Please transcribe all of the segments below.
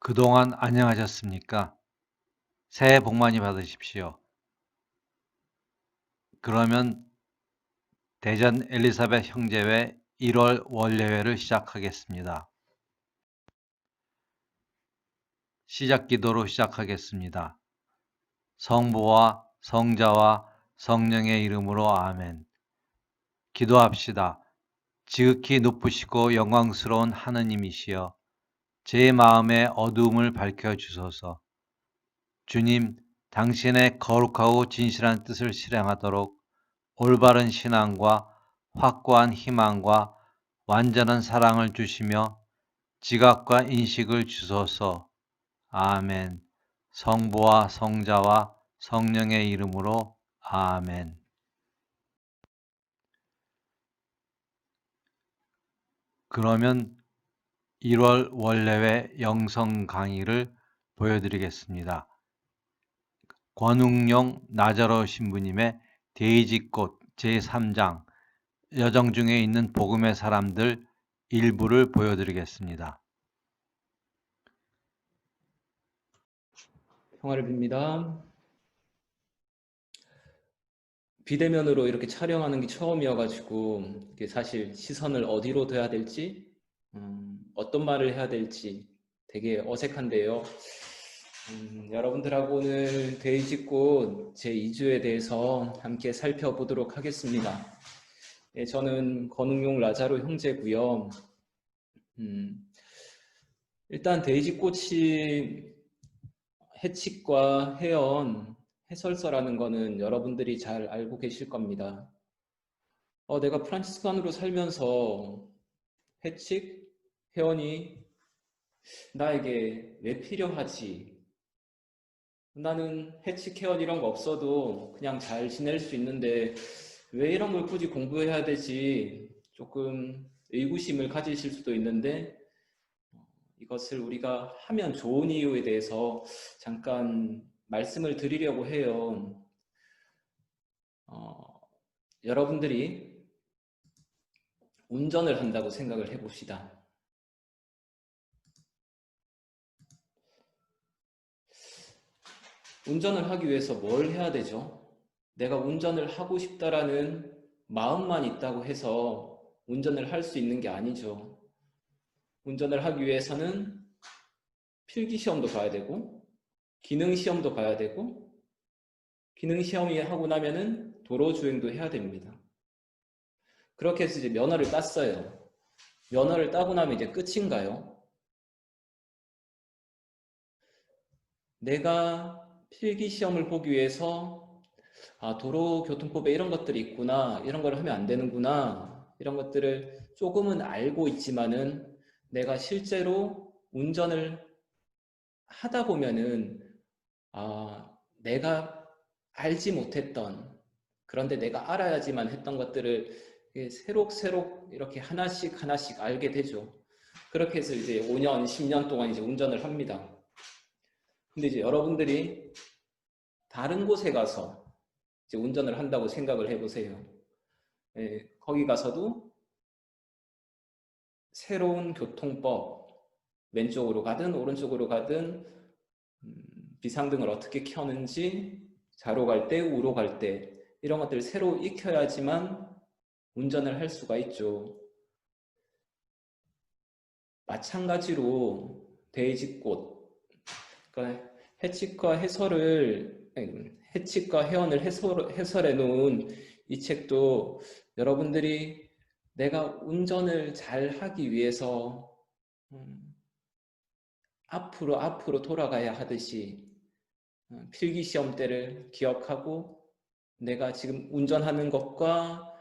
그동안 안녕하셨습니까? 새해 복 많이 받으십시오. 그러면 대전 엘리사벳 형제회 1월 원례회를 시작하겠습니다. 시작 기도로 시작하겠습니다. 성부와 성자와 성령의 이름으로 아멘. 기도합시다. 지극히 높으시고 영광스러운 하느님이시여, 제 마음의 어두움을 밝혀주소서. 주님, 당신의 거룩하고 진실한 뜻을 실행하도록 올바른 신앙과 확고한 희망과 완전한 사랑을 주시며 지각과 인식을 주소서. 아멘. 성부와 성자와 성령의 이름으로 아멘. 그러면 1월 원래회 영성 강의를 보여드리겠습니다. 권웅용 나자로 신부님의 데이지꽃 제3장 여정 중에 있는 복음의 사람들 일부를 보여드리겠습니다. 평화를 빕니다. 비대면으로 이렇게 촬영하는 게 처음이어가지고 이게 사실 시선을 어디로 둬야 될지 어떤 말을 해야 될지 되게 어색한데요. 여러분들하고 오늘 데이지꽃 제2주에 대해서 함께 살펴보도록 하겠습니다. 예, 저는 권웅용 라자로 형제고요. 일단 데이지꽃이 해칙과 해연, 해설서라는 거는 여러분들이 잘 알고 계실 겁니다. 내가 프란치스칸으로 살면서 해칙, 해연이 나에게 왜 필요하지? 나는 해칙, 해연 이런 거 없어도 그냥 잘 지낼 수 있는데 왜 이런 걸 굳이 공부해야 되지? 조금 의구심을 가지실 수도 있는데 이것을 우리가 하면 좋은 이유에 대해서 잠깐 말씀을 드리려고 해요. 여러분들이 운전을 한다고 생각을 해봅시다. 운전을 하기 위해서 뭘 해야 되죠? 내가 운전을 하고 싶다라는 마음만 있다고 해서 운전을 할 수 있는 게 아니죠. 운전을 하기 위해서는 필기시험도 봐야 되고 기능시험도 봐야 되고 기능시험이 하고 나면은 도로주행도 해야 됩니다. 그렇게 해서 이제 면허를 땄어요. 면허를 따고 나면 이제 끝인가요? 내가 필기시험을 보기 위해서 도로교통법에 이런 것들이 있구나, 이런 걸 하면 안 되는구나, 이런 것들을 조금은 알고 있지만은 내가 실제로 운전을 하다 보면은 내가 알지 못했던, 그런데 내가 알아야지만 했던 것들을 새록새록 이렇게 하나씩 하나씩 알게 되죠. 그렇게 해서 이제 5년, 10년 동안 이제 운전을 합니다. 근데 이제 여러분들이 다른 곳에 가서 이제 운전을 한다고 생각을 해보세요. 거기 가서도 새로운 교통법, 왼쪽으로 가든 오른쪽으로 가든 비상등을 어떻게 켜는지, 좌로 갈 때, 우로 갈 때 이런 것들을 새로 익혀야지만 운전을 할 수가 있죠. 마찬가지로 데이지꽃, 그러니까 해칙과 해연을 해설해 놓은 이 책도 여러분들이 내가 운전을 잘 하기 위해서 앞으로 돌아가야 하듯이 필기시험 때를 기억하고 내가 지금 운전하는 것과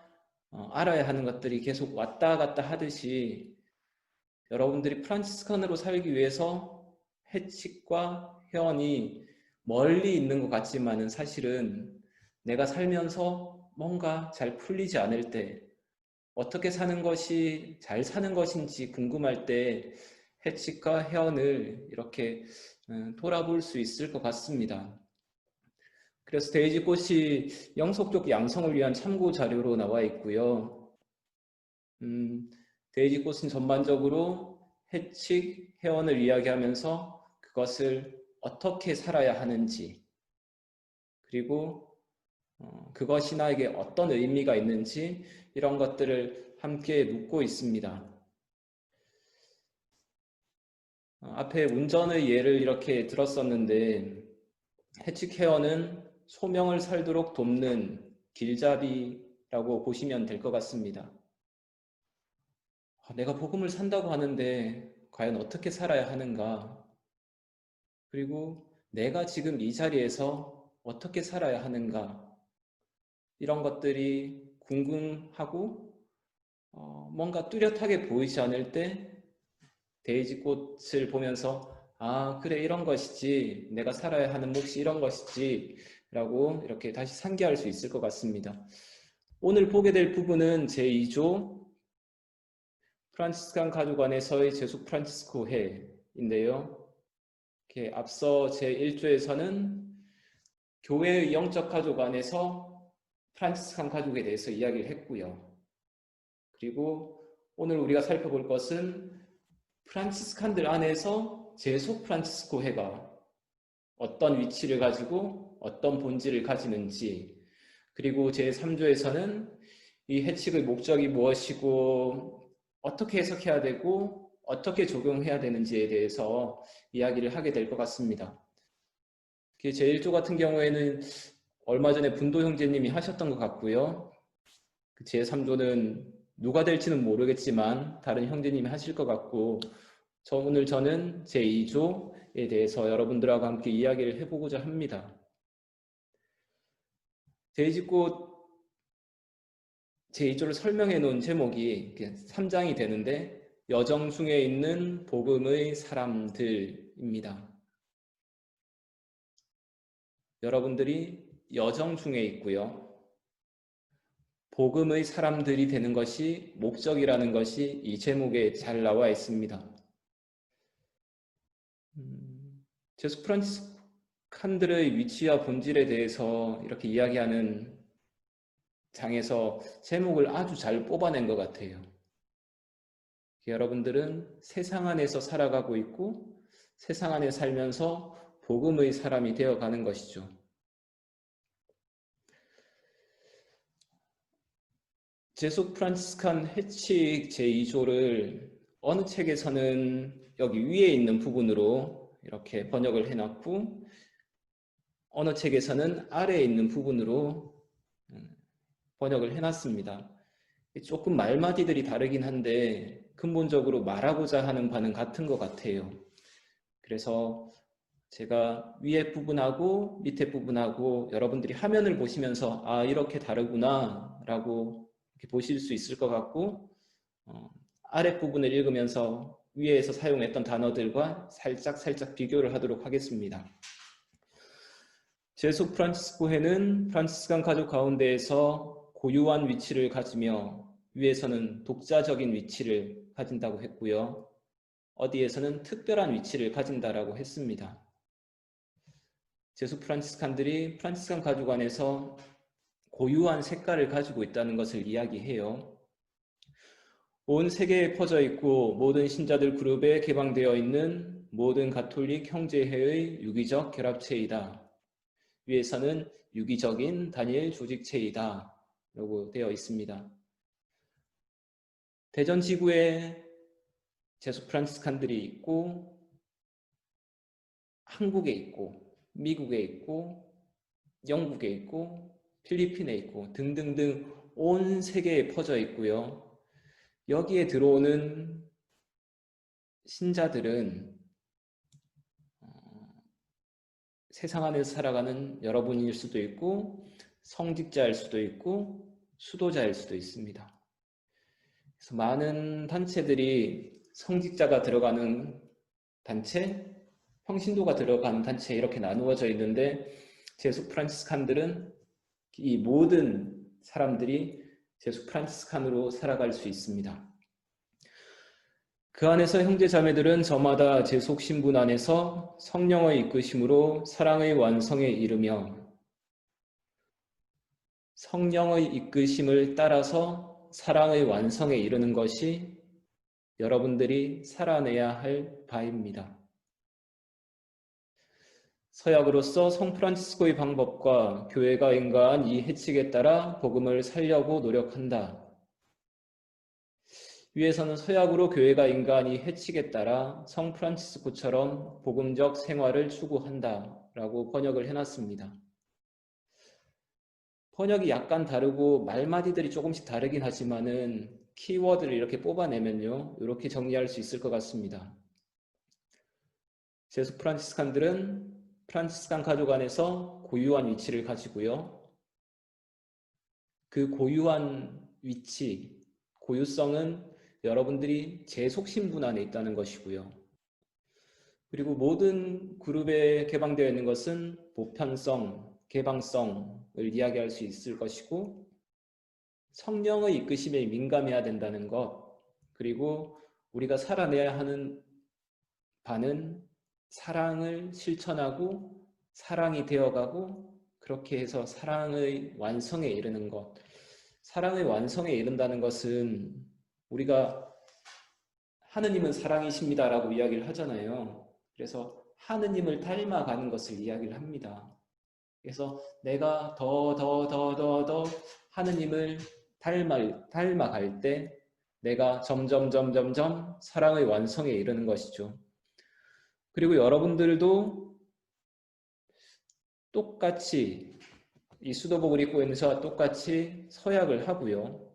알아야 하는 것들이 계속 왔다 갔다 하듯이 여러분들이 프란치스칸으로 살기 위해서 해칙과 해연이 멀리 있는 것 같지만은 사실은 내가 살면서 뭔가 잘 풀리지 않을 때 어떻게 사는 것이 잘 사는 것인지 궁금할 때 해칙과 해연을 이렇게 돌아볼 수 있을 것 같습니다. 그래서 데이지꽃이 영속적 양성을 위한 참고 자료로 나와 있고요. 데이지꽃은 전반적으로 해칙, 해연을 이야기하면서 그것을 어떻게 살아야 하는지, 그리고 그것이 나에게 어떤 의미가 있는지 이런 것들을 함께 묻고 있습니다. 앞에 운전의 예를 이렇게 들었었는데 해치케어는 소명을 살도록 돕는 길잡이라고 보시면 될 것 같습니다. 내가 복음을 산다고 하는데 과연 어떻게 살아야 하는가? 그리고 내가 지금 이 자리에서 어떻게 살아야 하는가? 이런 것들이 궁금하고 뭔가 뚜렷하게 보이지 않을 때 데이지꽃을 보면서 아, 그래, 이런 것이지. 내가 살아야 하는 몫이 이런 것이지. 라고 이렇게 다시 상기할 수 있을 것 같습니다. 오늘 보게 될 부분은 제2조 프란치스칸 가족 안에서의 제수 프란치스코 회인데요. 이렇게 앞서 제1조에서는 교회의 영적 가족 안에서 프란치스칸 가족에 대해서 이야기를 했고요. 그리고 오늘 우리가 살펴볼 것은 프란치스칸들 안에서 제소 프란치스코 회가 어떤 위치를 가지고 어떤 본질을 가지는지, 그리고 제3조에서는 이 해칙의 목적이 무엇이고 어떻게 해석해야 되고 어떻게 적용해야 되는지에 대해서 이야기를 하게 될 것 같습니다. 제1조 같은 경우에는 얼마 전에 분도 형제님이 하셨던 것 같고요. 제3조는 누가 될지는 모르겠지만 다른 형제님이 하실 것 같고, 오늘 저는 제2조에 대해서 여러분들하고 함께 이야기를 해보고자 합니다. 데이지꽃 제2조를 설명해 놓은 제목이 3장이 되는데 여정 중에 있는 복음의 사람들입니다. 여러분들이 여정 중에 있고요. 복음의 사람들이 되는 것이 목적이라는 것이 이 제목에 잘 나와 있습니다. 제수 프란치스칸들의 위치와 본질에 대해서 이렇게 이야기하는 장에서 제목을 아주 잘 뽑아낸 것 같아요. 여러분들은 세상 안에서 살아가고 있고 세상 안에 살면서 복음의 사람이 되어가는 것이죠. 제수 프란치스칸 해칙 제2조를 어느 책에서는 여기 위에 있는 부분으로 이렇게 번역을 해놨고 어느 책에서는 아래에 있는 부분으로 번역을 해놨습니다. 조금 말마디들이 다르긴 한데 근본적으로 말하고자 하는 바는 같은 것 같아요. 그래서 제가 위에 부분하고 밑에 부분하고 여러분들이 화면을 보시면서 아, 이렇게 다르구나 라고 이렇게 보실 수 있을 것 같고 아랫부분을 읽으면서 위에서 사용했던 단어들과 살짝 비교를 하도록 하겠습니다. 제수 프란치스코회는 프란치스칸 가족 가운데에서 고유한 위치를 가지며 위에서는 독자적인 위치를 가진다고 했고요. 어디에서는 특별한 위치를 가진다라고 했습니다. 제수 프란치스칸들이 프란치스칸 가족 안에서 고유한 색깔을 가지고 있다는 것을 이야기해요. 온 세계에 퍼져 있고 모든 신자들 그룹에 개방되어 있는 모든 가톨릭 형제회의 유기적 결합체이다. 위에서는 유기적인 단일 조직체이다 라고 되어 있습니다. 대전 지구에 제수 프란치스칸들이 있고 한국에 있고 미국에 있고 영국에 있고 필리핀에 있고 등등등 온 세계에 퍼져 있고요. 여기에 들어오는 신자들은 세상 안에서 살아가는 여러분일 수도 있고 성직자일 수도 있고 수도자일 수도 있습니다. 그래서 많은 단체들이 성직자가 들어가는 단체, 평신도가 들어가는 단체 이렇게 나누어져 있는데 제수 프란치스칸들은 이 모든 사람들이 제수 프란치스칸으로 살아갈 수 있습니다. 그 안에서 형제자매들은 저마다 제 속신분 안에서 성령의 이끄심으로 사랑의 완성에 이르며 성령의 이끄심을 따라서 사랑의 완성에 이르는 것이 여러분들이 살아내야 할 바입니다. 서약으로서 성 프란치스코의 방법과 교회가 인가한 이 해칙에 따라 복음을 살려고 노력한다. 위에서는 서약으로 교회가 인가한 이 해칙에 따라 성 프란치스코처럼 복음적 생활을 추구한다 라고 번역을 해놨습니다. 번역이 약간 다르고 말마디들이 조금씩 다르긴 하지만은 키워드를 이렇게 뽑아내면요, 이렇게 정리할 수 있을 것 같습니다. 제수 프란치스칸들은 프란치스칸 가족 안에서 고유한 위치를 가지고요. 그 고유한 위치, 고유성은 여러분들이 제속 신분 안에 있다는 것이고요. 그리고 모든 그룹에 개방되어 있는 것은 보편성, 개방성을 이야기할 수 있을 것이고, 성령의 이끄심에 민감해야 된다는 것, 그리고 우리가 살아내야 하는 바는 사랑을 실천하고 사랑이 되어가고 그렇게 해서 사랑의 완성에 이르는 것. 사랑의 완성에 이른다는 것은 우리가 하느님은 사랑이십니다라고 이야기를 하잖아요. 그래서 하느님을 닮아가는 것을 이야기를 합니다. 그래서 내가 더 하느님을 닮아갈 때 내가 점점 사랑의 완성에 이르는 것이죠. 그리고 여러분들도 똑같이 이 수도복을 입고 있는 저와 똑같이 서약을 하고요.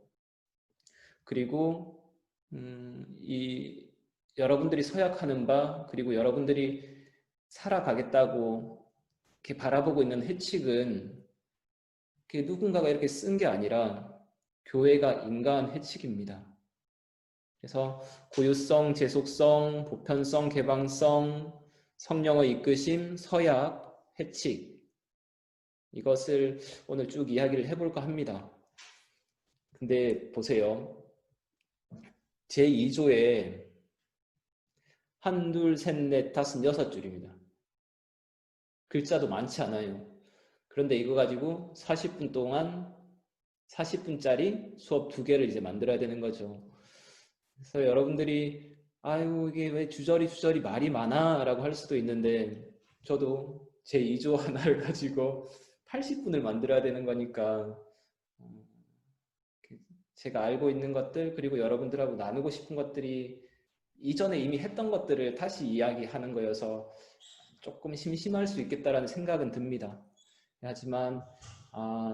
그리고 여러분들이 서약하는 바, 그리고 여러분들이 살아가겠다고 이렇게 바라보고 있는 해칙은 누군가가 이렇게 쓴 게 아니라 교회가 인가한 해칙입니다. 그래서 고유성, 제속성, 보편성, 개방성, 성령의 이끄심, 서약, 해칙, 이것을 오늘 쭉 이야기를 해볼까 합니다. 근데 보세요. 제2조에 1, 2, 3, 4, 5, 6줄입니다. 글자도 많지 않아요. 그런데 이거 가지고 40분 동안 40분짜리 수업 2개를 이제 만들어야 되는 거죠. 그래서 여러분들이 아유 이게 왜 주저리 말이 많아 라고 할 수도 있는데, 저도 제2조 하나를 가지고 80분을 만들어야 되는 거니까 제가 알고 있는 것들, 그리고 여러분들하고 나누고 싶은 것들이 이전에 이미 했던 것들을 다시 이야기하는 거여서 조금 심심할 수 있겠다라는 생각은 듭니다. 하지만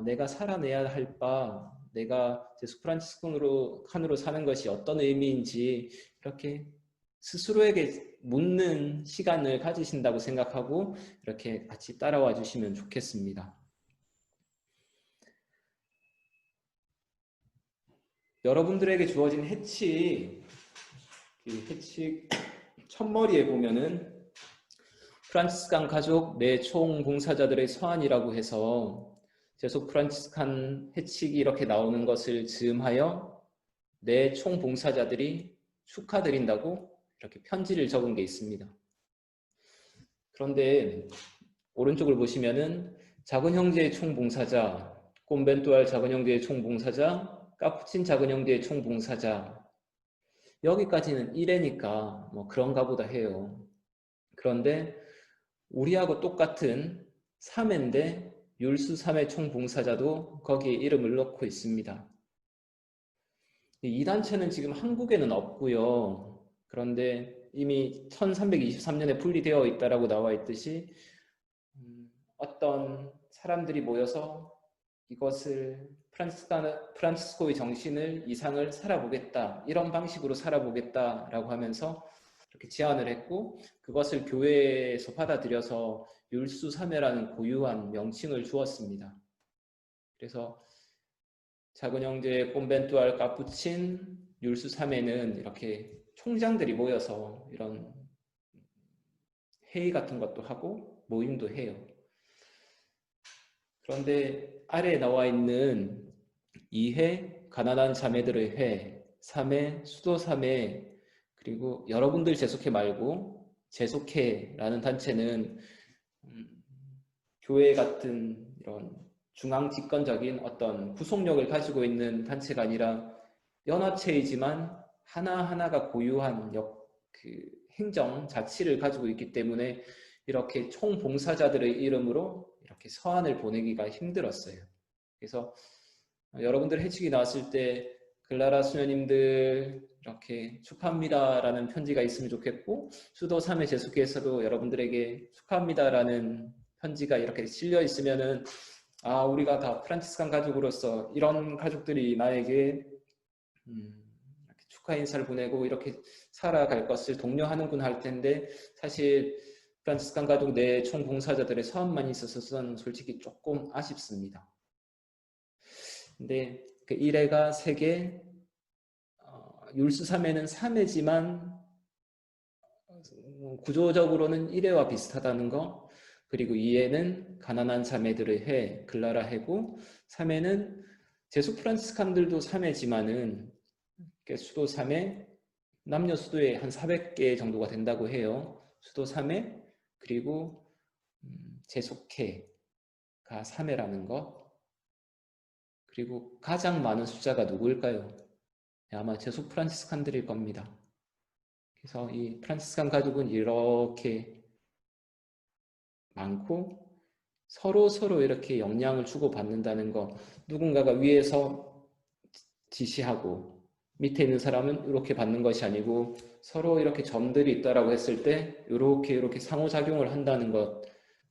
내가 살아내야 할 바, 내가 제수 프란치스칸으로 사는 것이 어떤 의미인지 이렇게 스스로에게 묻는 시간을 가지신다고 생각하고 이렇게 같이 따라와 주시면 좋겠습니다. 여러분들에게 주어진 해칙, 첫머리에 보면은 프란치스칸 가족 내 총봉사자들의 서한이라고 해서 제수 프란치스칸 해칙이 이렇게 나오는 것을 즈음하여 내 총봉사자들이 축하드린다고 이렇게 편지를 적은 게 있습니다. 그런데 오른쪽을 보시면은 작은 형제의 총봉사자, 꼼벤투알 작은 형제의 총봉사자, 까푸친 작은 형제의 총봉사자, 여기까지는 1회니까 뭐 그런가 보다 해요. 그런데 우리하고 똑같은 3회인데 율수 3회 총봉사자도 거기에 이름을 넣고 있습니다. 이 단체는 지금 한국에는 없고요. 그런데 이미 1323년에 분리되어 있다라고 나와 있듯이 어떤 사람들이 모여서 이것을 프란치스코의 정신을, 이상을 살아보겠다, 이런 방식으로 살아보겠다라고 하면서 이렇게 제안을 했고, 그것을 교회에서 받아들여서 율수사매라는 고유한 명칭을 주었습니다. 그래서 작은 형제 꼼벤투알 까푸친 율수사매는 이렇게 총장들이 모여서 이런 회의 같은 것도 하고 모임도 해요. 그런데 아래에 나와 있는 2회 가난한 자매들의 회, 3회 수도사매, 그리고 여러분들 재속회 말고 재속회라는 단체는 교회 같은 이런 중앙 집권적인 어떤 구속력을 가지고 있는 단체가 아니라 연합체이지만 하나하나가 고유한 행정 자치를 가지고 있기 때문에 이렇게 총봉사자들의 이름으로 이렇게 서한을 보내기가 힘들었어요. 그래서 여러분들 해치기 나왔을 때 글라라 수녀님들 이렇게 축하합니다라는 편지가 있으면 좋겠고, 수도 3회 제수교에서도 여러분들에게 축하합니다라는 편지가 이렇게 실려 있으면은 우리가 다 프란치스칸 가족으로서 이런 가족들이 나에게 이렇게 축하 인사를 보내고 이렇게 살아갈 것을 독려하는구나 할 텐데, 사실 프란치스칸 가족 내 총봉사자들의 서한만 있어서는 솔직히 조금 아쉽습니다. 근데 그 1회가 3개, 율수삼회는 3회지만 구조적으로는 1회와 비슷하다는 거, 그리고 2회는 가난한 자매들의 해, 글라라 해고, 3회는 제수 프란치스칸들도 3회지만은 수도 3회, 남녀 수도에 한 400개 정도가 된다고 해요. 수도 3회, 그리고 제속회가 3회라는 것. 그리고 가장 많은 숫자가 누구일까요? 아마 제수 프란치스칸들일 겁니다. 그래서 이 프란치스칸 가족은 이렇게 많고 서로 이렇게 영향을 주고받는다는 거, 누군가가 위에서 지시하고 밑에 있는 사람은 이렇게 받는 것이 아니고 서로 이렇게 점들이 있다라고 했을 때 이렇게 상호작용을 한다는 것,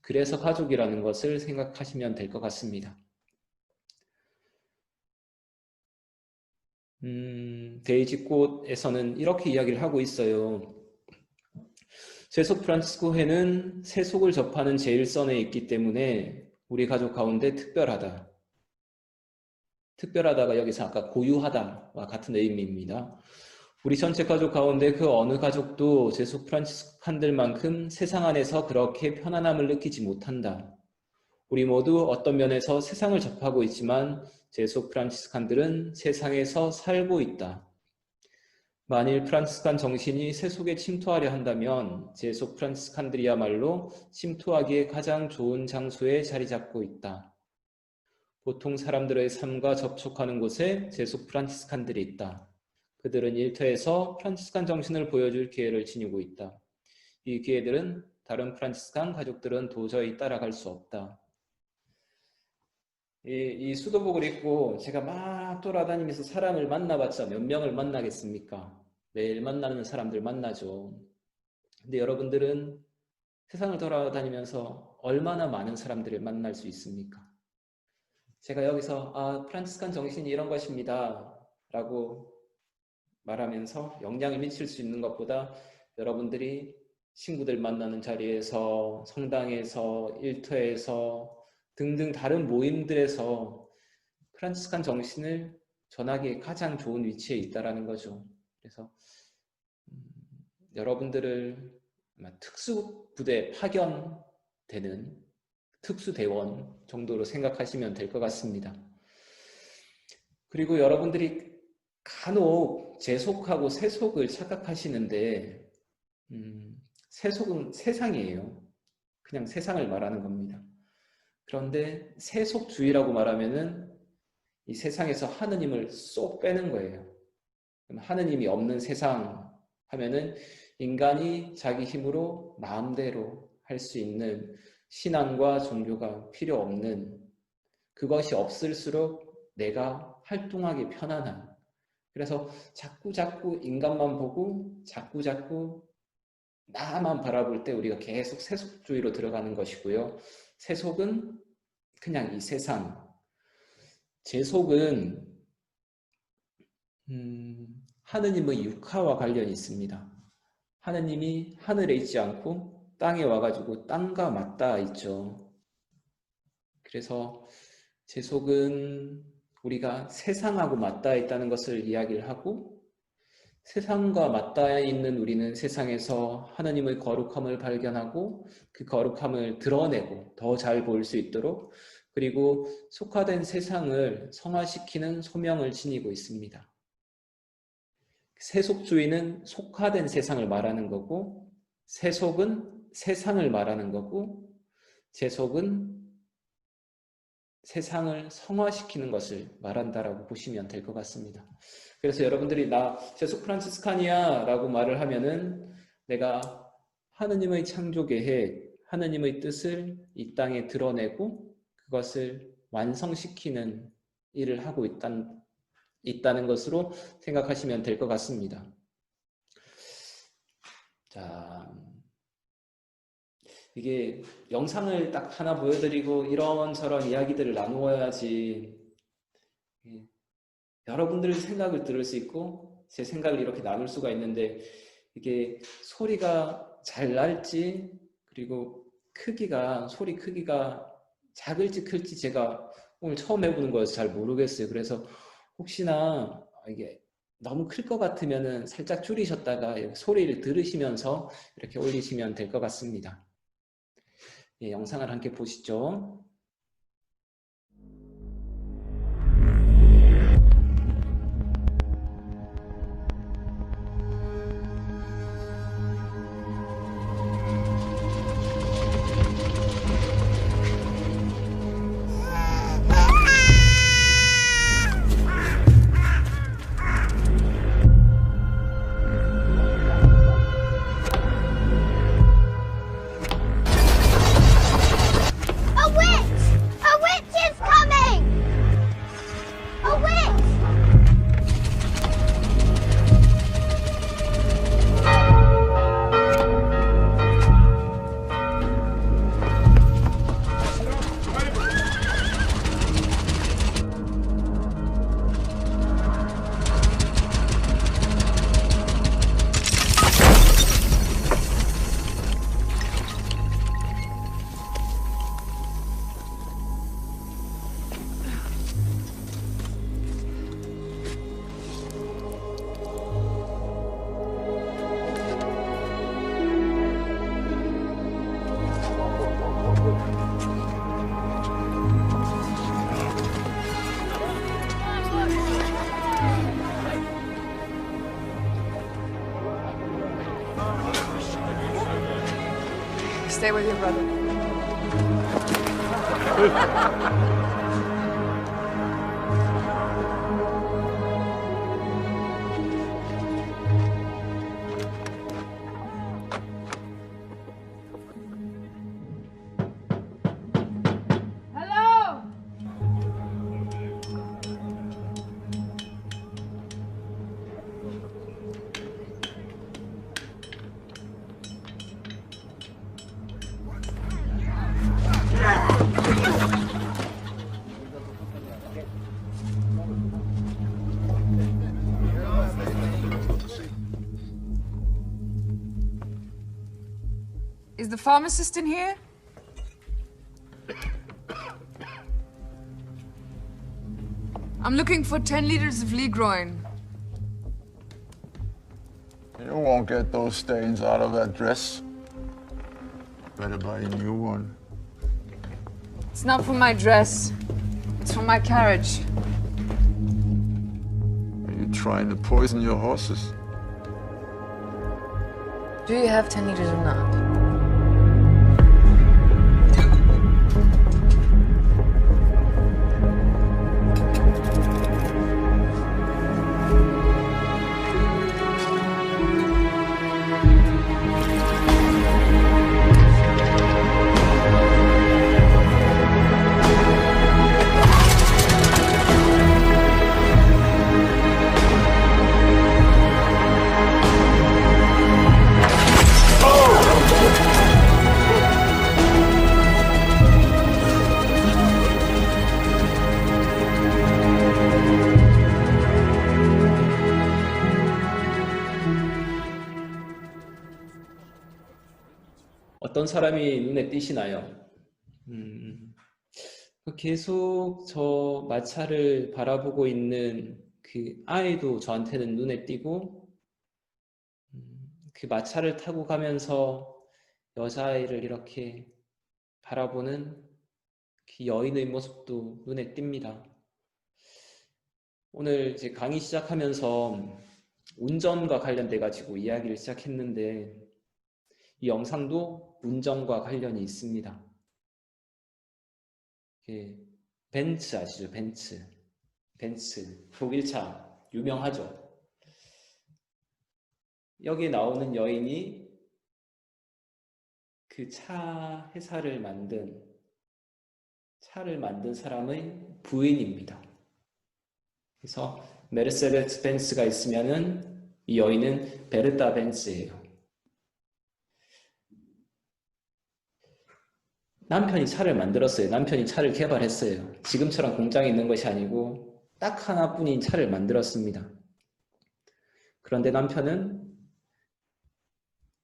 그래서 가족이라는 것을 생각하시면 될 것 같습니다. 데이지꽃에서는 이렇게 이야기를 하고 있어요. 세속 프란치스코 회는 세속을 접하는 제일선에 있기 때문에 우리 가족 가운데 특별하다. 특별하다가 여기서 아까 고유하다와 같은 의미입니다. 우리 전체 가족 가운데 그 어느 가족도 제수 프란치스칸들만큼 세상 안에서 그렇게 편안함을 느끼지 못한다. 우리 모두 어떤 면에서 세상을 접하고 있지만 제수 프란치스칸들은 세상에서 살고 있다. 만일 프란치스칸 정신이 세속에 침투하려 한다면 제수 프란치스칸들이야말로 침투하기에 가장 좋은 장소에 자리 잡고 있다. 보통 사람들의 삶과 접촉하는 곳에 제수 프란치스칸들이 있다. 그들은 일터에서 프란치스칸 정신을 보여줄 기회를 지니고 있다. 이 기회들은 다른 프란치스칸 가족들은 도저히 따라갈 수 없다. 이 수도복을 입고 제가 막 돌아다니면서 사람을 만나봤자 몇 명을 만나겠습니까? 매일 만나는 사람들 만나죠. 근데 여러분들은 세상을 돌아다니면서 얼마나 많은 사람들을 만날 수 있습니까? 제가 여기서 프란치스칸 정신이 이런 것입니다 라고 말하면서 영향을 미칠 수 있는 것보다 여러분들이 친구들 만나는 자리에서, 성당에서, 일터에서 등등 다른 모임들에서 프란치스칸 정신을 전하기에 가장 좋은 위치에 있다는 거죠. 그래서 여러분들을 특수부대 파견되는 특수대원 정도로 생각하시면 될 것 같습니다. 그리고 여러분들이 간혹 제속하고 세속을 착각하시는데 세속은 세상이에요. 그냥 세상을 말하는 겁니다. 그런데 세속주의라고 말하면은 이 세상에서 하느님을 쏙 빼는 거예요. 하느님이 없는 세상 하면은 인간이 자기 힘으로 마음대로 할 수 있는 신앙과 종교가 필요 없는, 그것이 없을수록 내가 활동하기 편안한, 그래서 자꾸 인간만 보고 자꾸 나만 바라볼 때 우리가 계속 세속주의로 들어가는 것이고요. 세속은 그냥 이 세상, 제속은 하느님의 육화와 관련이 있습니다. 하느님이 하늘에 있지 않고 땅에 와가지고 땅과 맞닿아 있죠. 그래서 제속은 우리가 세상하고 맞닿아 있다는 것을 이야기를 하고, 세상과 맞닿아 있는 우리는 세상에서 하나님의 거룩함을 발견하고 그 거룩함을 드러내고 더 잘 보일 수 있도록, 그리고 속화된 세상을 성화시키는 소명을 지니고 있습니다. 세속주의는 속화된 세상을 말하는 거고, 세속은 세상을 말하는 거고, 제속은 세상을 성화시키는 것을 말한다라고 보시면 될 것 같습니다. 그래서 여러분들이 나 제수 프란치스칸이야 라고 말을 하면은 내가 하느님의 창조 계획, 하느님의 뜻을 이 땅에 드러내고 그것을 완성시키는 일을 하고 있다는 것으로 생각하시면 될 것 같습니다. 자, 이게 영상을 딱 하나 보여드리고 이런저런 이야기들을 나누어야지 여러분들의 생각을 들을 수 있고 제 생각을 이렇게 나눌 수가 있는데, 이게 소리가 잘 날지 그리고 소리 크기가 작을지 클지 제가 오늘 처음 해보는 거여서 잘 모르겠어요. 그래서 혹시나 이게 너무 클 것 같으면은 살짝 줄이셨다가 소리를 들으시면서 이렇게 올리시면 될 것 같습니다. 예, 영상을 함께 보시죠. A witch! A witch is coming! A witch! Stay with your brother. Hello! Is the pharmacist in here? I'm looking for 10 liters of Legroin. You won't get those stains out of that dress. Better buy a new one. It's not for my dress. It's for my carriage. Are you trying to poison your horses? Do you have 10 liters or not? 어떤 사람이 눈에 띄시나요? 계속 저 마차를 바라보고 있는 그 아이도 저한테는 눈에 띄고, 그 마차를 타고 가면서 여자아이를 이렇게 바라보는 그 여인의 모습도 눈에 띕니다. 오늘 이제 강의 시작하면서 운전과 관련돼 가지고 이야기를 시작했는데, 이 영상도 운전과 관련이 있습니다. 벤츠 아시죠? 벤츠 독일차 유명하죠. 여기에 나오는 여인이 그 차를 만든 사람의 부인입니다. 그래서 메르세데스 벤츠가 있으면은 이 여인은 베르타 벤츠예요. 남편이 차를 만들었어요. 남편이 차를 개발했어요. 지금처럼 공장이 있는 것이 아니고 딱 하나뿐인 차를 만들었습니다. 그런데 남편은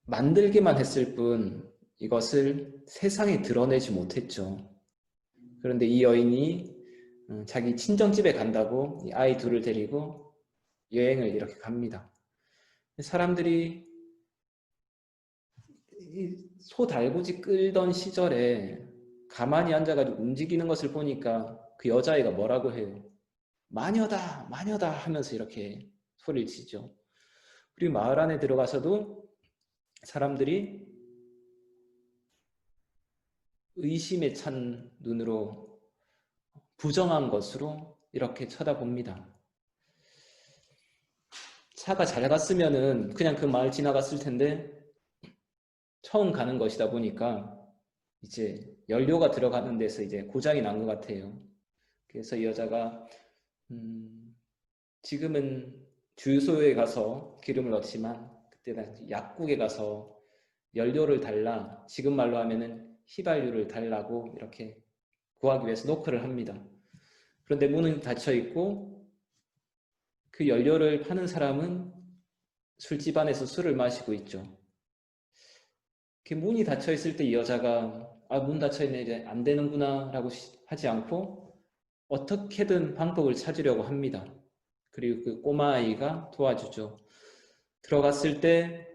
만들기만 했을 뿐 이것을 세상에 드러내지 못했죠. 그런데 이 여인이 자기 친정집에 간다고 이 아이 둘을 데리고 여행을 이렇게 갑니다. 사람들이 소 달구지 끌던 시절에 가만히 앉아가지고 움직이는 것을 보니까 그 여자아이가 뭐라고 해요? 마녀다, 마녀다 하면서 이렇게 소리를 치죠. 그리고 마을 안에 들어가서도 사람들이 의심에 찬 눈으로 부정한 것으로 이렇게 쳐다봅니다. 차가 잘 갔으면은 그냥 그 마을 지나갔을 텐데 처음 가는 것이다 보니까 이제 연료가 들어가는 데서 이제 고장이 난 것 같아요. 그래서 이 여자가 지금은 주유소에 가서 기름을 넣지만 그때는 약국에 가서 연료를 달라, 지금 말로 하면은 휘발유를 달라고 이렇게 구하기 위해서 노크를 합니다. 그런데 문은 닫혀 있고 그 연료를 파는 사람은 술집 안에서 술을 마시고 있죠. 그 문이 닫혀 있을 때 이 여자가 문 닫혀 있네, 이제 안 되는구나 라고 하지 않고 어떻게든 방법을 찾으려고 합니다. 그리고 그 꼬마아이가 도와주죠. 들어갔을 때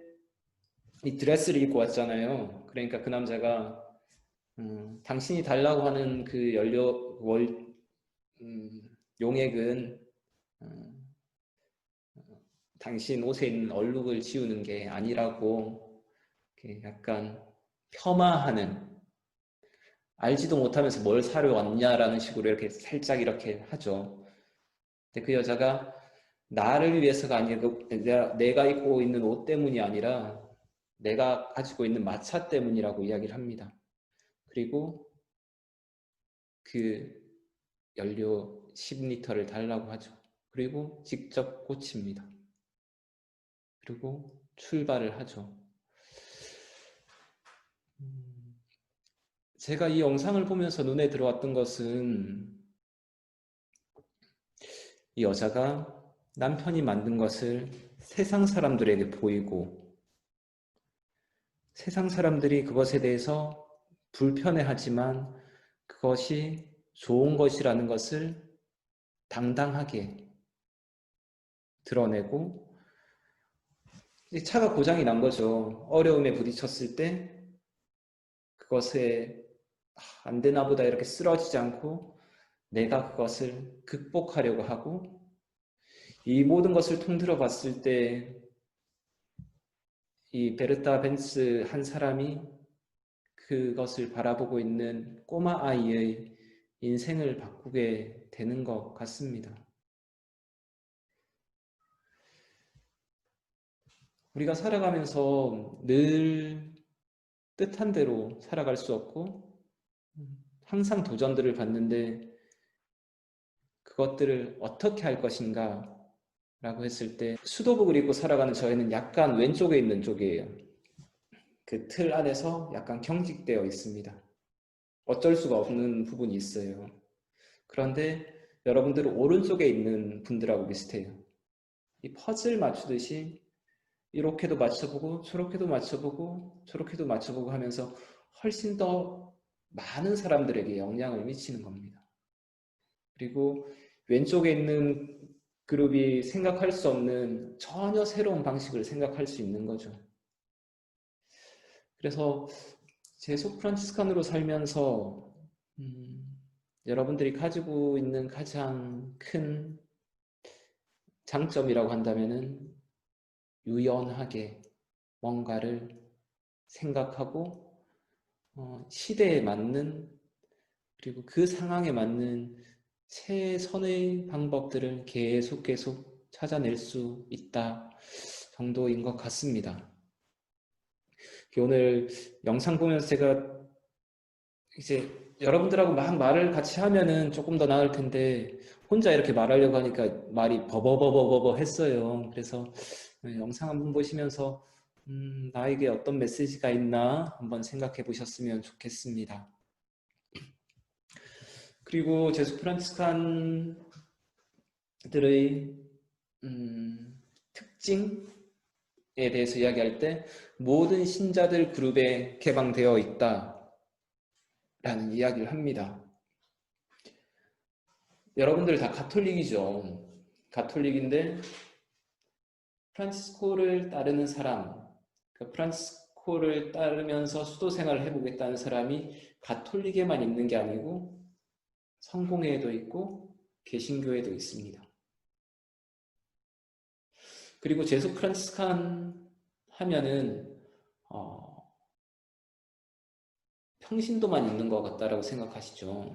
이 드레스를 입고 왔잖아요. 그러니까 그 남자가 당신이 달라고 하는 그 연료 용액은 당신 옷에 있는 얼룩을 지우는 게 아니라고 약간 폄하하는, 알지도 못하면서 뭘 사러 왔냐라는 식으로 이렇게 살짝 이렇게 하죠. 근데 그 여자가 나를 위해서가 아니고 내가 입고 있는 옷 때문이 아니라 내가 가지고 있는 마차 때문이라고 이야기를 합니다. 그리고 그 연료 10리터를 달라고 하죠. 그리고 직접 고칩니다. 그리고 출발을 하죠. 제가 이 영상을 보면서 눈에 들어왔던 것은 이 여자가 남편이 만든 것을 세상 사람들에게 보이고 세상 사람들이 그것에 대해서 불편해하지만 그것이 좋은 것이라는 것을 당당하게 드러내고, 차가 고장이 난 거죠. 어려움에 부딪혔을 때 그것에 안 되나 보다 이렇게 쓰러지지 않고 내가 그것을 극복하려고 하고, 이 모든 것을 통틀어 봤을 때 이 베르타 벤츠 한 사람이 그것을 바라보고 있는 꼬마 아이의 인생을 바꾸게 되는 것 같습니다. 우리가 살아가면서 늘 뜻한 대로 살아갈 수 없고 항상 도전들을 받는데 그것들을 어떻게 할 것인가 라고 했을 때 수도복을 입고 살아가는 저희는 약간 왼쪽에 있는 쪽이에요. 그 틀 안에서 약간 경직되어 있습니다. 어쩔 수가 없는 부분이 있어요. 그런데 여러분들은 오른쪽에 있는 분들하고 비슷해요. 이 퍼즐 맞추듯이 이렇게도 맞춰보고 저렇게도 맞춰보고 저렇게도 맞춰보고 하면서 훨씬 더 많은 사람들에게 영향을 미치는 겁니다. 그리고 왼쪽에 있는 그룹이 생각할 수 없는 전혀 새로운 방식을 생각할 수 있는 거죠. 그래서 제소 프란치스칸으로 살면서 여러분들이 가지고 있는 가장 큰 장점이라고 한다면은 유연하게 뭔가를 생각하고 시대에 맞는, 그리고 그 상황에 맞는 최선의 방법들을 계속 찾아낼 수 있다 정도인 것 같습니다. 오늘 영상 보면서 제가 이제 여러분들하고 막 말을 같이 하면은 조금 더 나을 텐데 혼자 이렇게 말하려고 하니까 말이 버버버버버버 했어요. 그래서 영상 한번 보시면서 나에게 어떤 메시지가 있나 한번 생각해 보셨으면 좋겠습니다. 그리고 제수 프란치스칸들의 특징에 대해서 이야기할 때 모든 신자들 그룹에 개방되어 있다라는 이야기를 합니다. 여러분들 다 가톨릭이죠. 가톨릭인데 프란치스코를 따르는 사람, 그러니까 프란치스코를 따르면서 수도 생활을 해보겠다는 사람이 가톨릭에만 있는 게 아니고 성공회에도 있고 개신교에도 있습니다. 그리고 제수 프란치스칸 하면은 평신도만 있는 것 같다라고 생각하시죠.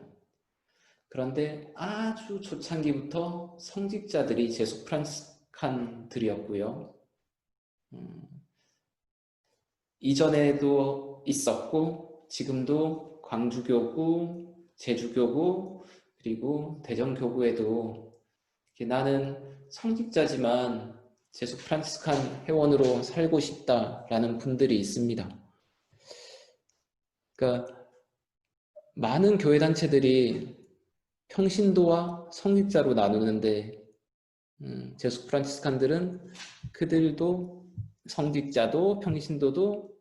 그런데 아주 초창기부터 성직자들이 제수 프란치스칸들이었고요. 이전에도 있었고 지금도 광주교구, 제주교구, 그리고 대전교구에도 나는 성직자지만 제수 프란치스칸 회원으로 살고 싶다라는 분들이 있습니다. 그러니까 많은 교회 단체들이 평신도와 성직자로 나누는데 제수 프란치스칸들은 그들도 성직자도 평신도도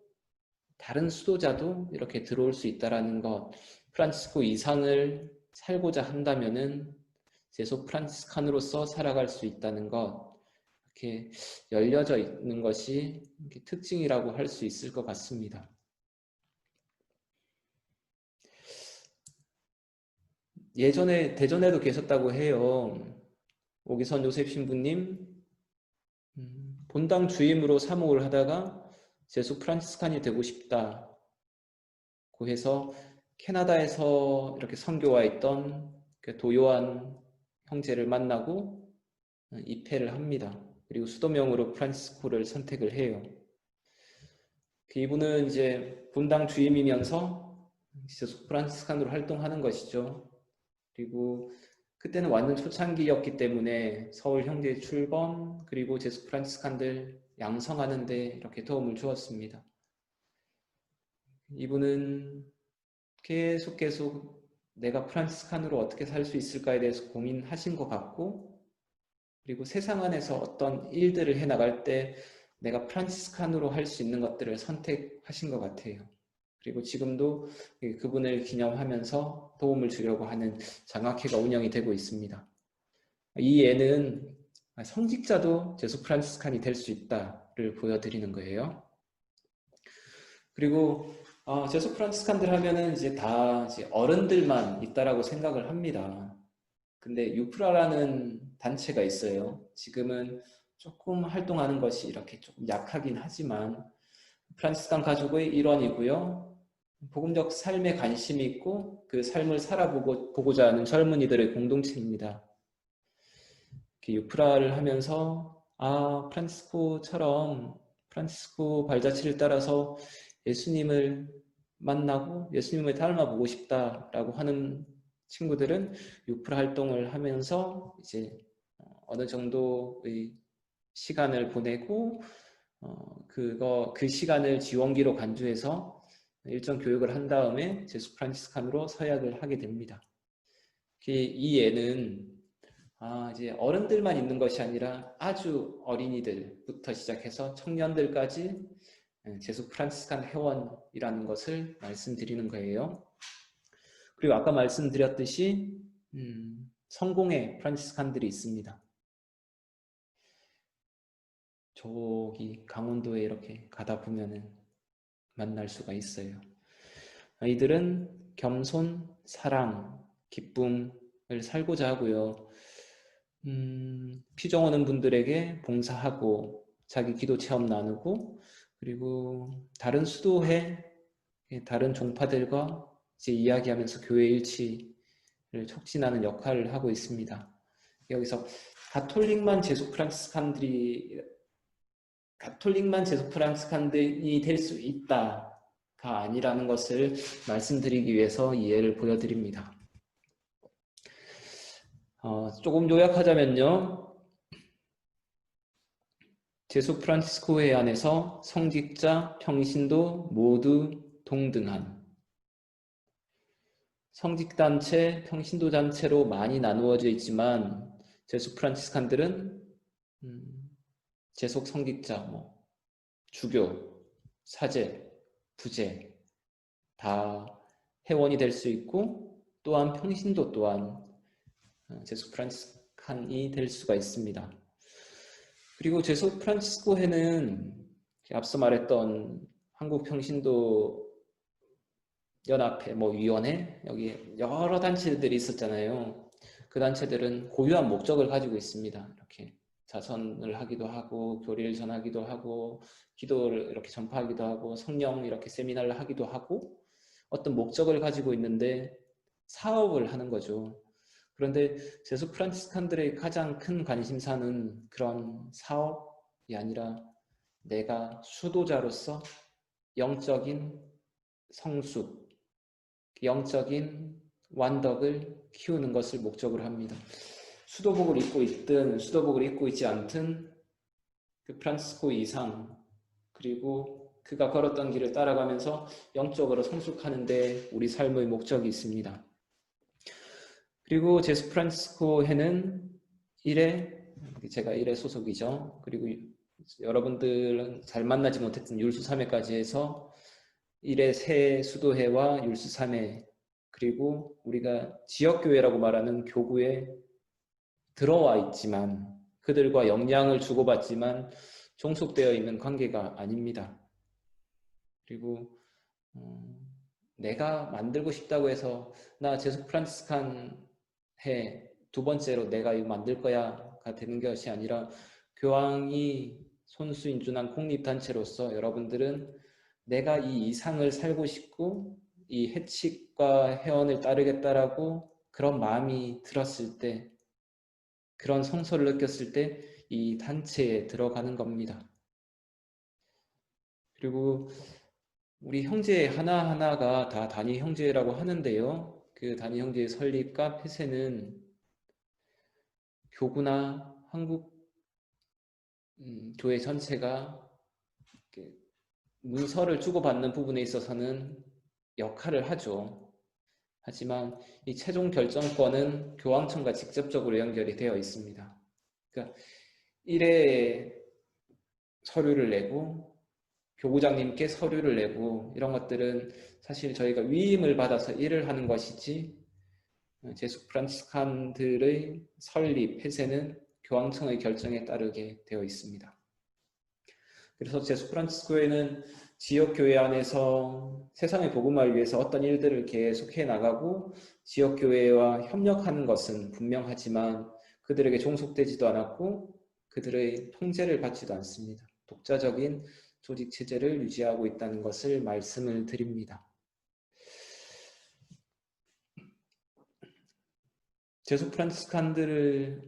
다른 수도자도 이렇게 들어올 수 있다라는 것, 프란치스코 이상을 살고자 한다면은 제수 프란치스칸으로서 살아갈 수 있다는 것, 이렇게 열려져 있는 것이 특징이라고 할 수 있을 것 같습니다. 예전에 대전에도 계셨다고 해요. 오기선 요셉 신부님 본당 주임으로 사목을 하다가 제수 프란치스칸이 되고 싶다고 해서 캐나다에서 이렇게 선교와 있던 도요한 형제를 만나고 입회를 합니다. 그리고 수도명으로 프란치스코를 선택을 해요. 이분은 이제 본당 주임이면서 제수 프란치스칸으로 활동하는 것이죠. 그리고 그때는 완전 초창기였기 때문에 서울 형제 출범 그리고 제수 프란치스칸들 양성하는 데 이렇게 도움을 주었습니다. 이분은 계속 내가 프란치스칸으로 어떻게 살 수 있을까에 대해서 고민하신 것 같고, 그리고 세상 안에서 어떤 일들을 해나갈 때 내가 프란치스칸으로 할 수 있는 것들을 선택하신 것 같아요. 그리고 지금도 그분을 기념하면서 도움을 주려고 하는 장학회가 운영이 되고 있습니다. 이 예는 성직자도 제수 프란치스칸이 될 수 있다를 보여드리는 거예요. 그리고 제수 프란치스칸들 하면은 이제 다 이제 어른들만 있다라고 생각을 합니다. 근데 유프라라는 단체가 있어요. 지금은 조금 활동하는 것이 이렇게 조금 약하긴 하지만 프란치스칸 가족의 일원이고요. 복음적 삶에 관심이 있고 그 삶을 살아보고자 하는 젊은이들의 공동체입니다. 유프라를 하면서 프란치스코처럼 프란치스코 발자취를 따라서 예수님을 만나고 예수님을 닮아보고 싶다라고 하는 친구들은 유프라 활동을 하면서 이제 어느 정도의 시간을 보내고 그 시간을 지원기로 간주해서 일정 교육을 한 다음에 제수 프란치스칸으로 서약을 하게 됩니다. 이 예는 이제 어른들만 있는 것이 아니라 아주 어린이들부터 시작해서 청년들까지 제수 프란치스칸 회원이라는 것을 말씀드리는 거예요. 그리고 아까 말씀드렸듯이 성공의 프란치스칸들이 있습니다. 저기 강원도에 이렇게 가다 보면은 만날 수가 있어요. 이들은 겸손, 사랑, 기쁨을 살고자 하고요. 피정 오는 분들에게 봉사하고 자기 기도 체험 나누고 그리고 다른 수도회, 다른 종파들과 이제 이야기하면서 교회 일치를 촉진하는 역할을 하고 있습니다. 여기서 가톨릭만 제수 프란치스칸들이 가톨릭만 제속 프란치스칸이 될 수 있다가 아니라는 것을 말씀드리기 위해서 이해를 보여드립니다. 조금 요약하자면요. 제수 프란치스코 회의 안에서 성직자, 평신도 모두 동등한 성직단체, 평신도단체로 많이 나누어져 있지만 제수 프란치스칸들은 제속 성직자, 주교, 사제, 부제 다 회원이 될 수 있고 또한 평신도 또한 제수 프란치스칸이 될 수가 있습니다. 그리고 제수 프란치스코회는 앞서 말했던 한국평신도 연합회, 위원회, 여기 여러 단체들이 있었잖아요. 그 단체들은 고유한 목적을 가지고 있습니다. 이렇게 자선을 하기도 하고, 교리를 전하기도 하고, 기도를 이렇게 전파하기도 하고, 성령 이렇게 세미나를 하기도 하고, 어떤 목적을 가지고 있는데 사업을 하는 거죠. 그런데 제수 프란치스칸들의 가장 큰 관심사는 그런 사업이 아니라 내가 수도자로서 영적인 성숙, 영적인 완덕을 키우는 것을 목적으로 합니다. 수도복을 입고 있든 수도복을 입고 있지 않든 그 프란치스코 이상 그리고 그가 걸었던 길을 따라가면서 영적으로 성숙하는 데 우리 삶의 목적이 있습니다. 그리고 제수 프란치스코회는 제가 1회 소속이죠. 그리고 여러분들은 잘 만나지 못했던 율수3회까지 해서 1회 새 수도회와 율수3회 그리고 우리가 지역교회라고 말하는 교구에 들어와 있지만 그들과 영향을 주고받지만 종속되어 있는 관계가 아닙니다. 그리고 내가 만들고 싶다고 해서 나 제수 프란치스칸 해 두 번째로 내가 이거 만들 거야가 되는 것이 아니라 교황이 손수인준한 공립단체로서 여러분들은 내가 이 이상을 살고 싶고 이 해칙과 회원을 따르겠다라고 그런 마음이 들었을 때 그런 성소를 느꼈을 때 이 단체에 들어가는 겁니다. 그리고 우리 형제 하나하나가 다 단위 형제라고 하는데요. 그 단위 형제의 설립과 폐쇄는 교구나 한국 교회 전체가 문서를 주고받는 부분에 있어서는 역할을 하죠. 하지만 이 최종 결정권은 교황청과 직접적으로 연결이 되어 있습니다. 그러니까 1회 서류를 내고 교구장님께 서류를 내고 이런 것들은 사실 저희가 위임을 받아서 일을 하는 것이지 제수 프란치스칸들의 설립, 폐쇄는 교황청의 결정에 따르게 되어 있습니다. 그래서 제수 프란치스코회는 지역교회 안에서 세상의 복음화를 위해서 어떤 일들을 계속해 나가고 지역교회와 협력하는 것은 분명하지만 그들에게 종속되지도 않았고 그들의 통제를 받지도 않습니다. 독자적인 조직체제를 유지하고 있다는 것을 말씀을 드립니다. 제수 프란치스칸들을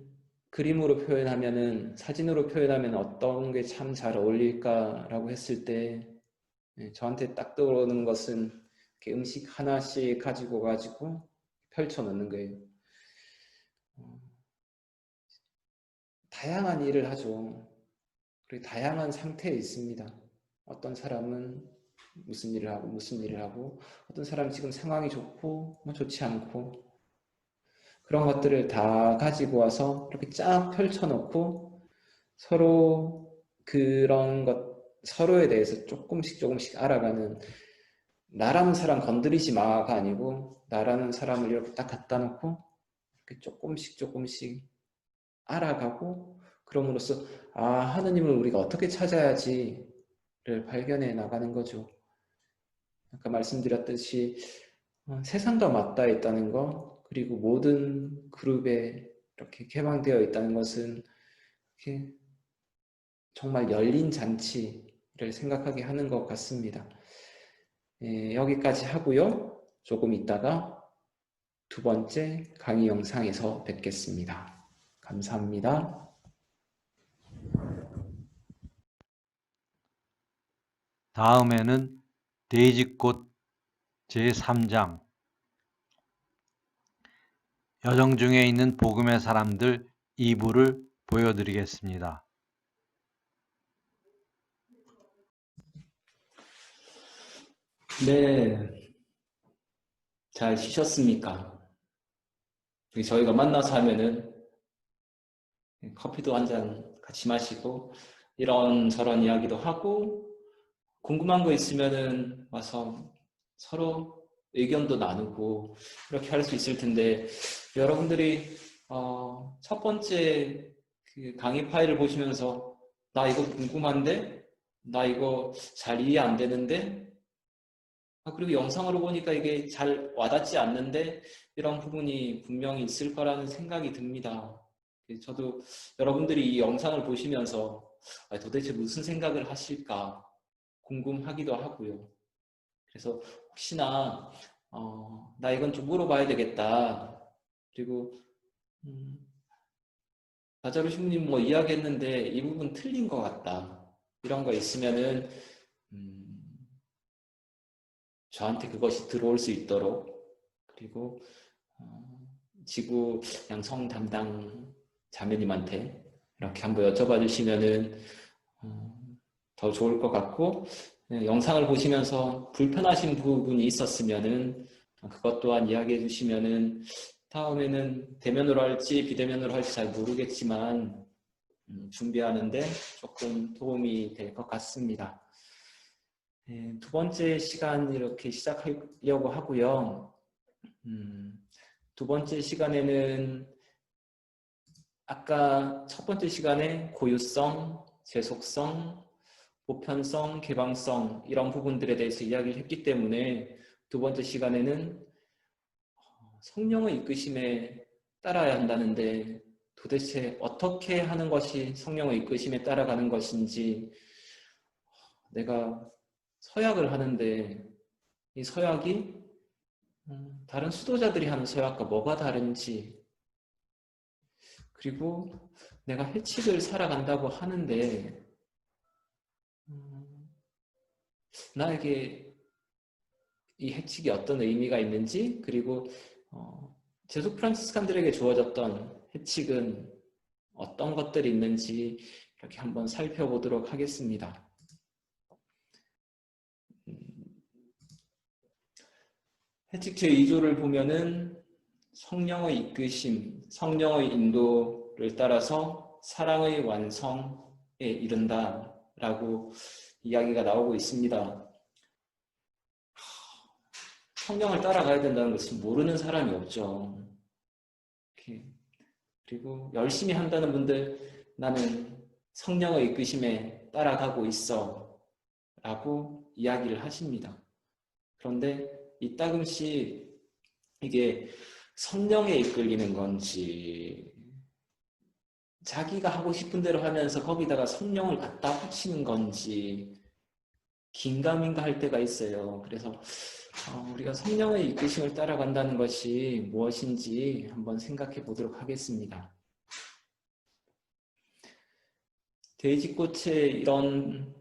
그림으로 표현하면은 사진으로 표현하면 어떤 게 참 잘 어울릴까라고 했을 때 저한테 딱 떠오르는 것은 이렇게 음식 하나씩 가지고 펼쳐 놓는 거예요. 다양한 일을 하죠. 그리고 다양한 상태에 있습니다. 어떤 사람은 무슨 일을 하고 어떤 사람은 지금 상황이 좋고 좋지 않고 그런 것들을 다 가지고 와서 이렇게 쫙 펼쳐놓고 서로 그런 서로에 대해서 조금씩 알아가는 나라는 사람 건드리지 마가 아니고 나라는 사람을 이렇게 딱 갖다 놓고 이렇게 조금씩 알아가고 그럼으로써 하느님을 우리가 어떻게 찾아야지를 발견해 나가는 거죠. 아까 말씀드렸듯이 세상과 맞닿아 있다는 거 그리고 모든 그룹에 이렇게 개방되어 있다는 것은 이렇게 정말 열린 잔치를 생각하게 하는 것 같습니다. 여기까지 하고요. 조금 있다가 두 번째 강의 영상에서 뵙겠습니다. 감사합니다. 다음에는 데이지꽃 제3장 여정 중에 있는 복음의 사람들 2부를 보여드리겠습니다. 네, 잘 쉬셨습니까? 저희가 만나서 하면은 커피도 한 잔 같이 마시고 이런저런 이야기도 하고 궁금한 거 있으면은 와서 서로 의견도 나누고 이렇게 할 수 있을 텐데 여러분들이 첫 번째 그 강의 파일을 보시면서 나 이거 궁금한데? 나 이거 잘 이해 안 되는데? 그리고 영상으로 보니까 이게 잘 와닿지 않는데 이런 부분이 분명히 있을 거라는 생각이 듭니다. 저도 여러분들이 이 영상을 보시면서 도대체 무슨 생각을 하실까 궁금하기도 하고요. 그래서 혹시나 나 이건 좀 물어봐야 되겠다. 그리고 나자루 신부님 뭐 이야기했는데 이 부분 틀린 것 같다. 이런 거 있으면은 저한테 그것이 들어올 수 있도록 그리고 지구 양성 담당 자매님한테 이렇게 한번 여쭤봐 주시면은 더 좋을 것 같고 영상을 보시면서 불편하신 부분이 있었으면은 그것 또한 이야기해 주시면은 다음에는 대면으로 할지 비대면으로 할지 잘 모르겠지만 준비하는데 조금 도움이 될 것 같습니다. 두 번째 시간 이렇게 시작하려고 하고요. 두 번째 시간에는 아까 첫 번째 시간에 고유성, 재속성, 보편성, 개방성 이런 부분들에 대해서 이야기를 했기 때문에 두 번째 시간에는 성령의 이끄심에 따라야 한다는데 도대체 어떻게 하는 것이 성령의 이끄심에 따라가는 것인지 내가 서약을 하는데 이 서약이 다른 수도자들이 하는 서약과 뭐가 다른지 그리고 내가 해칙을 살아간다고 하는데 나에게 이 해칙이 어떤 의미가 있는지 그리고 제속 프란치스칸들에게 주어졌던 해칙은 어떤 것들이 있는지 이렇게 한번 살펴보도록 하겠습니다. 해칙 제2조를 보면은 성령의 이끄심, 성령의 인도를 따라서 사랑의 완성에 이른다라고 이야기가 나오고 있습니다. 성령을 따라가야 된다는 것은 모르는 사람이 없죠. 그리고 열심히 한다는 분들 나는 성령의 이끄심에 따라가고 있어 라고 이야기를 하십니다. 그런데 이따금씩 이게 성령에 이끌리는 건지 자기가 하고 싶은 대로 하면서 거기다가 성령을 갖다 붙이는 건지 긴가민가 할 때가 있어요. 그래서 우리가 성령의 이끄심을 따라간다는 것이 무엇인지 한번 생각해 보도록 하겠습니다. 돼지꽃에 이런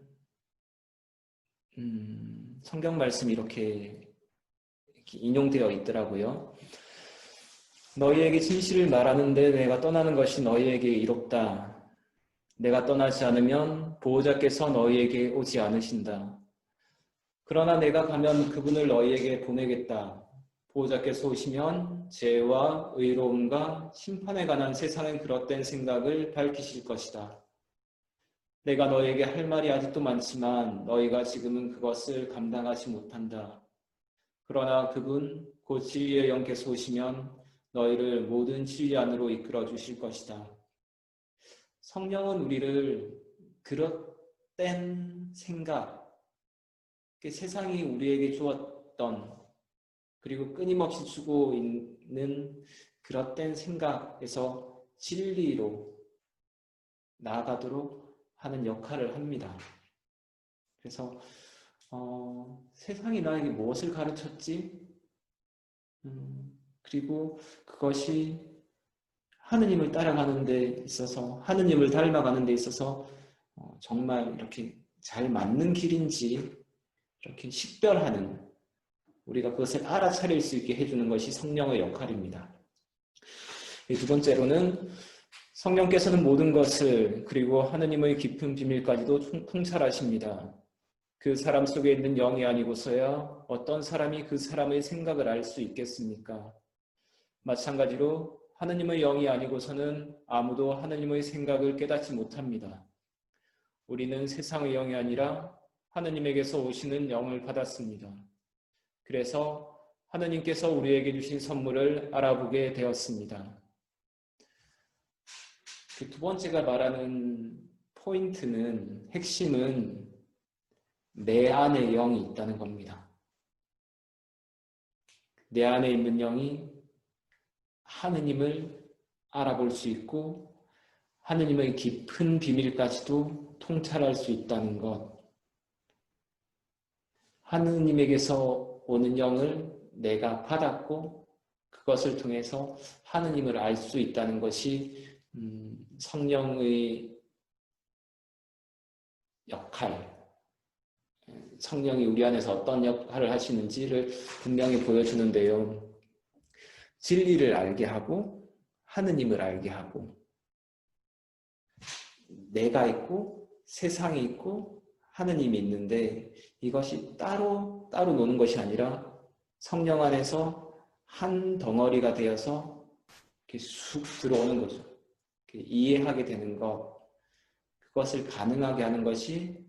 성경 말씀이 이렇게 인용되어 있더라고요. 너희에게 진실을 말하는데 내가 떠나는 것이 너희에게 이롭다. 내가 떠나지 않으면 보호자께서 너희에게 오지 않으신다. 그러나 내가 가면 그분을 너희에게 보내겠다. 보호자께서 오시면 죄와 의로움과 심판에 관한 세상의 그릇된 생각을 밝히실 것이다. 내가 너희에게 할 말이 아직도 많지만 너희가 지금은 그것을 감당하지 못한다. 그러나 그분 곧 진리의 영께서 오시면 너희를 모든 진리 안으로 이끌어 주실 것이다. 성령은 우리를 그릇된 생각, 세상이 우리에게 주었던 그리고 끊임없이 주고 있는 그릇된 생각에서 진리로 나아가도록 하는 역할을 합니다. 그래서 세상이 나에게 무엇을 가르쳤지? 그리고 그것이 하느님을 따라가는 데 있어서 하느님을 닮아가는 데 있어서 정말 이렇게 잘 맞는 길인지 이렇게 식별하는, 우리가 그것을 알아차릴 수 있게 해주는 것이 성령의 역할입니다. 두 번째로는 성령께서는 모든 것을, 그리고 하느님의 깊은 비밀까지도 통찰하십니다. 그 사람 속에 있는 영이 아니고서야 어떤 사람이 그 사람의 생각을 알 수 있겠습니까? 마찬가지로 하느님의 영이 아니고서는 아무도 하느님의 생각을 깨닫지 못합니다. 우리는 세상의 영이 아니라 하느님에게서 오시는 영을 받았습니다. 그래서 하느님께서 우리에게 주신 선물을 알아보게 되었습니다. 그 두 번째가 말하는 포인트는, 핵심은 내 안에 영이 있다는 겁니다. 내 안에 있는 영이 하느님을 알아볼 수 있고 하느님의 깊은 비밀까지도 통찰할 수 있다는 것. 하느님에게서 오는 영을 내가 받았고 그것을 통해서 하느님을 알 수 있다는 것이 성령의 역할, 성령이 우리 안에서 어떤 역할을 하시는지를 분명히 보여주는데요. 진리를 알게 하고 하느님을 알게 하고, 내가 있고 세상이 있고 하느님이 있는데 이것이 따로 노는 것이 아니라 성령 안에서 한 덩어리가 되어서 이렇게 쑥 들어오는 거죠. 이렇게 이해하게 되는 것, 그것을 가능하게 하는 것이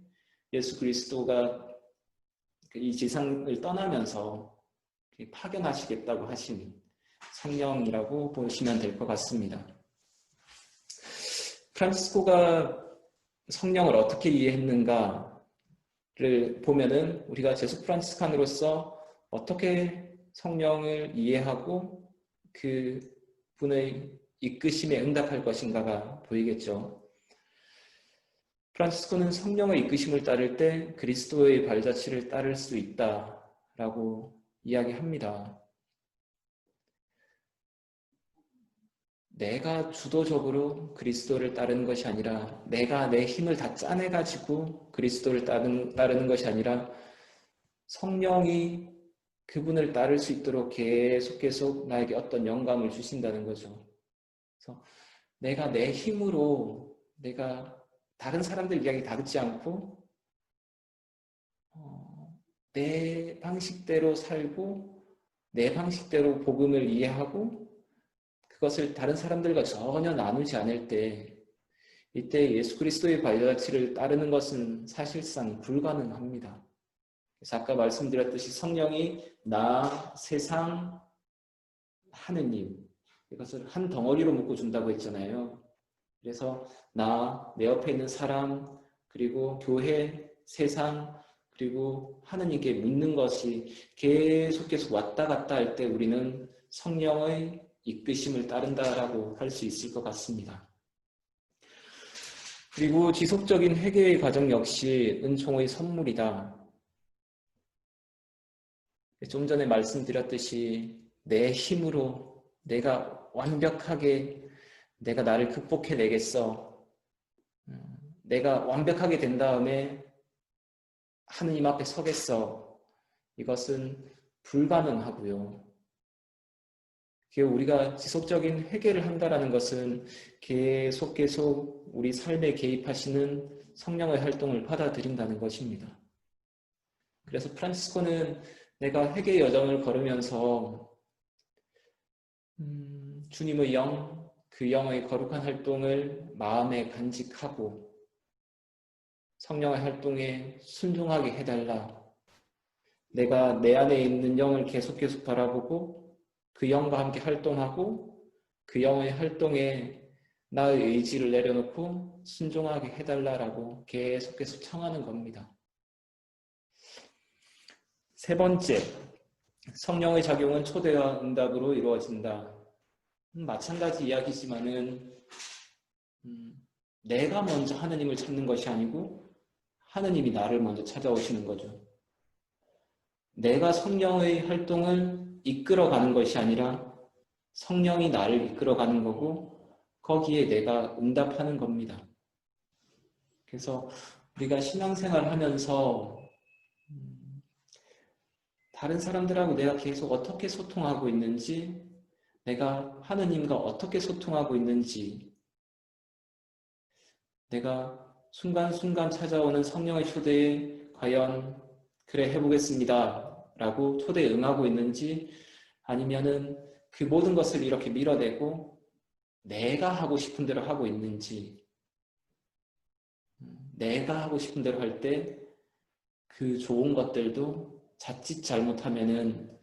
예수 그리스도가 이 지상을 떠나면서 파견하시겠다고 하신 성령이라고 보시면 될 것 같습니다. 프란치스코가 성령을 어떻게 이해했는가를 보면은 우리가 제수 프란치스칸으로서 어떻게 성령을 이해하고 그 분의 이끄심에 응답할 것인가가 보이겠죠. 프란치스코는 성령의 이끄심을 따를 때 그리스도의 발자취를 따를 수 있다라고 이야기합니다. 내가 주도적으로 그리스도를 따르는 것이 아니라, 내가 내 힘을 다 짜내가지고 그리스도를 따르는 것이 아니라 성령이 그분을 따를 수 있도록 계속 나에게 어떤 영감을 주신다는 거죠. 그래서 내가 내 힘으로, 내가 다른 사람들 이야기 다 듣지 않고 내 방식대로 살고 내 방식대로 복음을 이해하고 그것을 다른 사람들과 전혀 나누지 않을 때, 이때 예수 그리스도의 발자취를 따르는 것은 사실상 불가능합니다. 그래서 아까 말씀드렸듯이 성령이 나, 세상, 하느님, 이것을 한 덩어리로 묶어준다고 했잖아요. 그래서 나, 내 옆에 있는 사람, 그리고 교회, 세상, 그리고 하느님께 묻는 것이 계속 왔다 갔다 할 때 우리는 성령의 이끄심을 따른다라고 할 수 있을 것 같습니다. 그리고 지속적인 회개의 과정 역시 은총의 선물이다. 좀 전에 말씀드렸듯이 내 힘으로 내가 완벽하게 내가 나를 극복해내겠어. 내가 완벽하게 된 다음에 하느님 앞에 서겠어. 이것은 불가능하고요. 우리가 지속적인 회개를 한다는 것은 계속 우리 삶에 개입하시는 성령의 활동을 받아들인다는 것입니다. 그래서 프란치스코는 내가 회개의 여정을 걸으면서 주님의 영, 그 영의 거룩한 활동을 마음에 간직하고 성령의 활동에 순종하게 해달라. 내가 내 안에 있는 영을 계속 바라보고 그 영과 함께 활동하고 그 영의 활동에 나의 의지를 내려놓고 순종하게 해달라라고 계속 청하는 겁니다. 세 번째, 성령의 작용은 초대와 응답으로 이루어진다. 마찬가지 이야기지만은 내가 먼저 하느님을 찾는 것이 아니고 하느님이 나를 먼저 찾아오시는 거죠. 내가 성령의 활동을 이끌어가는 것이 아니라 성령이 나를 이끌어가는 거고 거기에 내가 응답하는 겁니다. 그래서 우리가 신앙생활을 하면서 다른 사람들하고 내가 계속 어떻게 소통하고 있는지, 내가 하느님과 어떻게 소통하고 있는지, 내가 순간순간 찾아오는 성령의 초대에 과연 그래 해보겠습니다 라고 초대에 응하고 있는지, 아니면은 그 모든 것을 이렇게 밀어내고 내가 하고 싶은 대로 하고 있는지, 내가 하고 싶은 대로 할 때 그 좋은 것들도 자칫 잘못하면은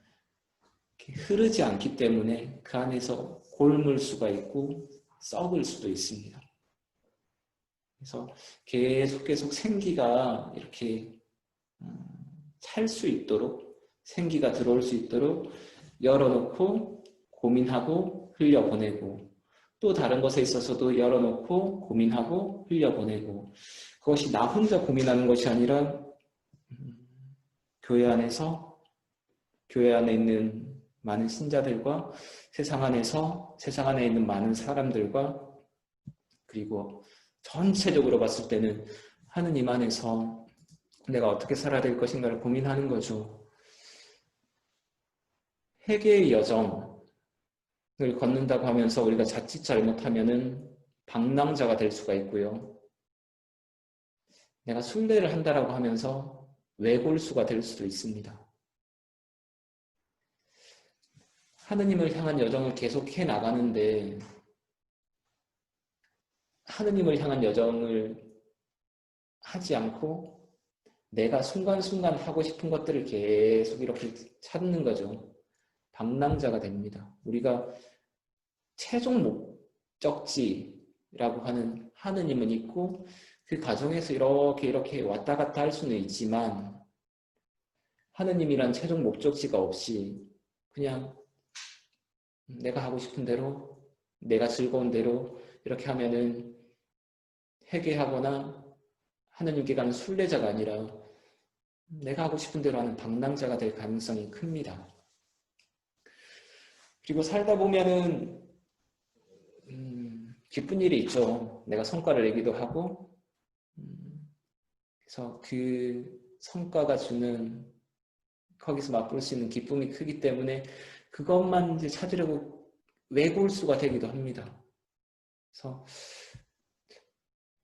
흐르지 않기 때문에 그 안에서 골물 수가 있고 썩을 수도 있습니다. 그래서 계속 생기가 이렇게 찰 수 있도록, 생기가 들어올 수 있도록 열어놓고 고민하고 흘려보내고, 또 다른 것에 있어서도 열어놓고 고민하고 흘려보내고, 그것이 나 혼자 고민하는 것이 아니라 교회 안에 있는 많은 신자들과 세상 안에 있는 많은 사람들과, 그리고 전체적으로 봤을 때는 하느님 안에서 내가 어떻게 살아야 될 것인가를 고민하는 거죠. 회개의 여정을 걷는다고 하면서 우리가 자칫 잘못하면은 방랑자가 될 수가 있고요. 내가 순례를 한다라고 하면서 외골수가 될 수도 있습니다. 하느님을 향한 여정을 계속해 나가는데, 하느님을 향한 여정을 하지 않고 내가 순간순간 하고 싶은 것들을 계속 이렇게 찾는 거죠. 방랑자가 됩니다. 우리가 최종 목적지라고 하는 하느님은 있고, 그 과정에서 이렇게 왔다 갔다 할 수는 있지만, 하느님이란 최종 목적지가 없이 그냥 내가 하고 싶은 대로, 내가 즐거운 대로 이렇게 하면은 회개하거나 하느님께 가는 순례자가 아니라 내가 하고 싶은 대로 하는 방랑자가 될 가능성이 큽니다. 그리고 살다 보면은 기쁜 일이 있죠. 내가 성과를 내기도 하고, 그래서 그 성과가 주는, 거기서 맛볼 수 있는 기쁨이 크기 때문에 그것만 이제 찾으려고 외골수가 되기도 합니다. 그래서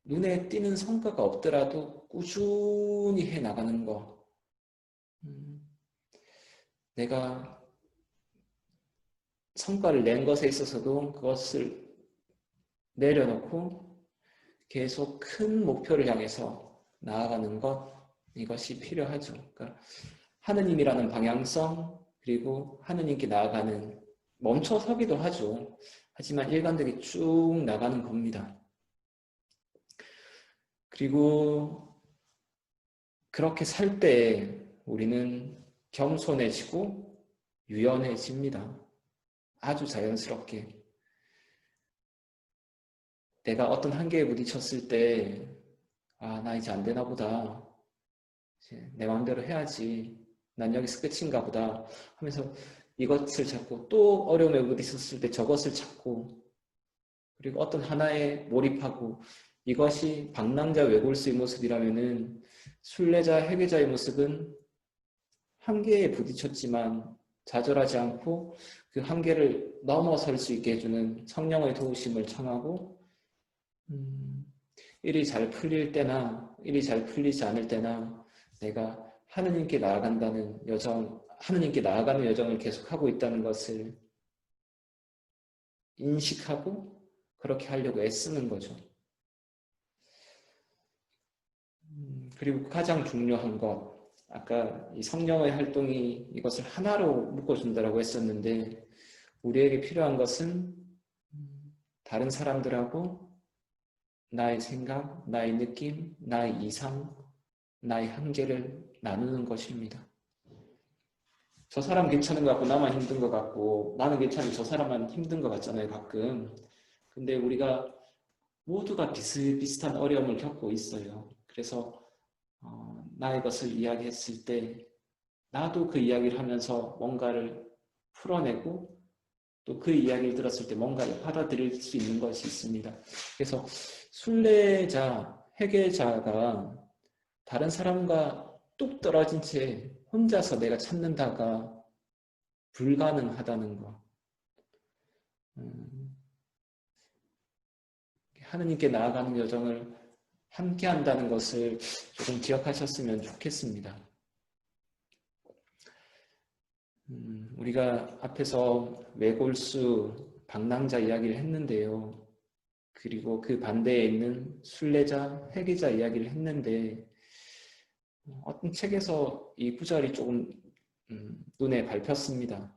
눈에 띄는 성과가 없더라도 꾸준히 해 나가는 거, 내가 성과를 낸 것에 있어서도 그것을 내려놓고 계속 큰 목표를 향해서 나아가는 것, 이것이 필요하죠. 그러니까 하느님이라는 방향성, 그리고 하느님께 나아가는, 멈춰서기도 하죠. 하지만 일관되게 쭉 나가는 겁니다. 그리고 그렇게 살 때 우리는 겸손해지고 유연해집니다. 아주 자연스럽게. 내가 어떤 한계에 부딪혔을 때, 나 이제 안 되나 보다. 이제 내 마음대로 해야지. 난 여기서 끝인가 보다 하면서 이것을 찾고, 또 어려움에 부딪혔을 때 저것을 찾고, 그리고 어떤 하나에 몰입하고, 이것이 방랑자 외골수의 모습이라면은 순례자 회개자의 모습은 한계에 부딪혔지만 좌절하지 않고 그 한계를 넘어설 수 있게 해주는 성령의 도우심을 청하고, 일이 잘 풀릴 때나 일이 잘 풀리지 않을 때나 내가 하느님께 나아간다는 여정, 하느님께 나아가는 여정을 계속하고 있다는 것을 인식하고 그렇게 하려고 애쓰는 거죠. 그리고 가장 중요한 것, 아까 이 성령의 활동이 이것을 하나로 묶어준다고 했었는데, 우리에게 필요한 것은 다른 사람들하고 나의 생각, 나의 느낌, 나의 이상, 나의 한계를 나누는 것입니다. 저 사람 괜찮은 것 같고 나만 힘든 것 같고, 나는 괜찮은데 저 사람만 힘든 것 같잖아요, 가끔. 근데 우리가 모두가 비슷비슷한 어려움을 겪고 있어요. 그래서 나의 것을 이야기했을 때 나도 그 이야기를 하면서 뭔가를 풀어내고, 또 그 이야기를 들었을 때 뭔가를 받아들일 수 있는 것이 있습니다. 그래서 순례자, 회개자가 다른 사람과 뚝 떨어진 채 혼자서 내가 찾는다가 불가능하다는 거. 하느님께 나아가는 여정을 함께 한다는 것을 조금 기억하셨으면 좋겠습니다. 우리가 앞에서 외골수, 방랑자 이야기를 했는데요. 그리고 그 반대에 있는 순례자, 회개자 이야기를 했는데 어떤 책에서 이 구절이 조금 눈에 밟혔습니다.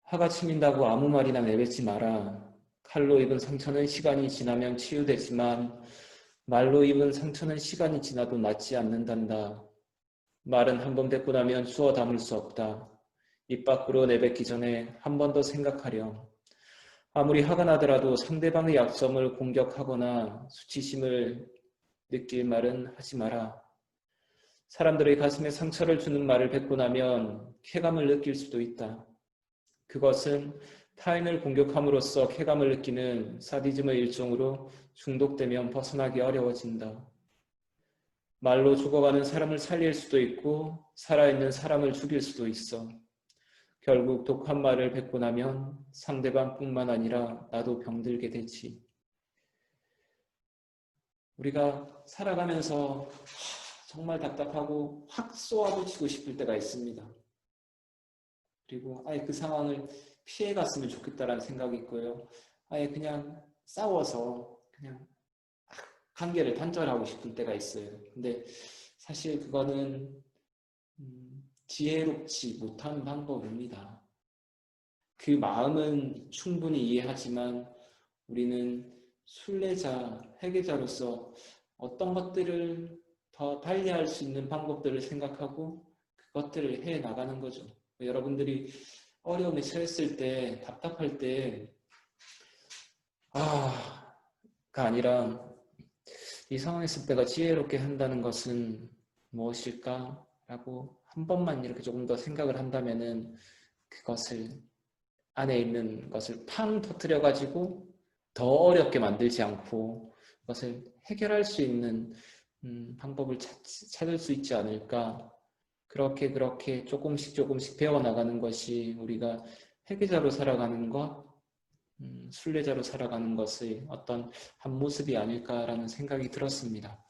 화가 치민다고 아무 말이나 내뱉지 마라. 칼로 입은 상처는 시간이 지나면 치유되지만 말로 입은 상처는 시간이 지나도 낫지 않는단다. 말은 한 번 뱉고 나면 주워 담을 수 없다. 입 밖으로 내뱉기 전에 한 번 더 생각하렴. 아무리 화가 나더라도 상대방의 약점을 공격하거나 수치심을 느낄 말은 하지 마라. 사람들의 가슴에 상처를 주는 말을 뱉고 나면 쾌감을 느낄 수도 있다. 그것은 타인을 공격함으로써 쾌감을 느끼는 사디즘의 일종으로 중독되면 벗어나기 어려워진다. 말로 죽어가는 사람을 살릴 수도 있고 살아있는 사람을 죽일 수도 있어. 결국 독한 말을 뱉고 나면 상대방뿐만 아니라 나도 병들게 되지. 우리가 살아가면서 정말 답답하고 확 쏘아붙이고 싶을 때가 있습니다. 그리고 아예 그 상황을 피해갔으면 좋겠다라는 생각이 있고요. 아예 그냥 싸워서 그냥 관계를 단절하고 싶을 때가 있어요. 근데 사실 그거는 지혜롭지 못한 방법입니다. 그 마음은 충분히 이해하지만 우리는 순례자, 회개자로서 어떤 것들을 더 달리할 수 있는 방법들을 생각하고 그것들을 해 나가는 거죠. 여러분들이 어려움에 처했을 때, 답답할 때, 가 아니라 이 상황에 있을 때가 지혜롭게 한다는 것은 무엇일까? 라고 한 번만 이렇게 조금 더 생각을 한다면은 그것을 안에 있는 것을 팡 터뜨려 가지고 더 어렵게 만들지 않고 그것을 해결할 수 있는 방법을 찾을 수 있지 않을까. 그렇게 조금씩 배워나가는 것이 우리가 회개자로 살아가는 것, 순례자로 살아가는 것의 어떤 한 모습이 아닐까라는 생각이 들었습니다.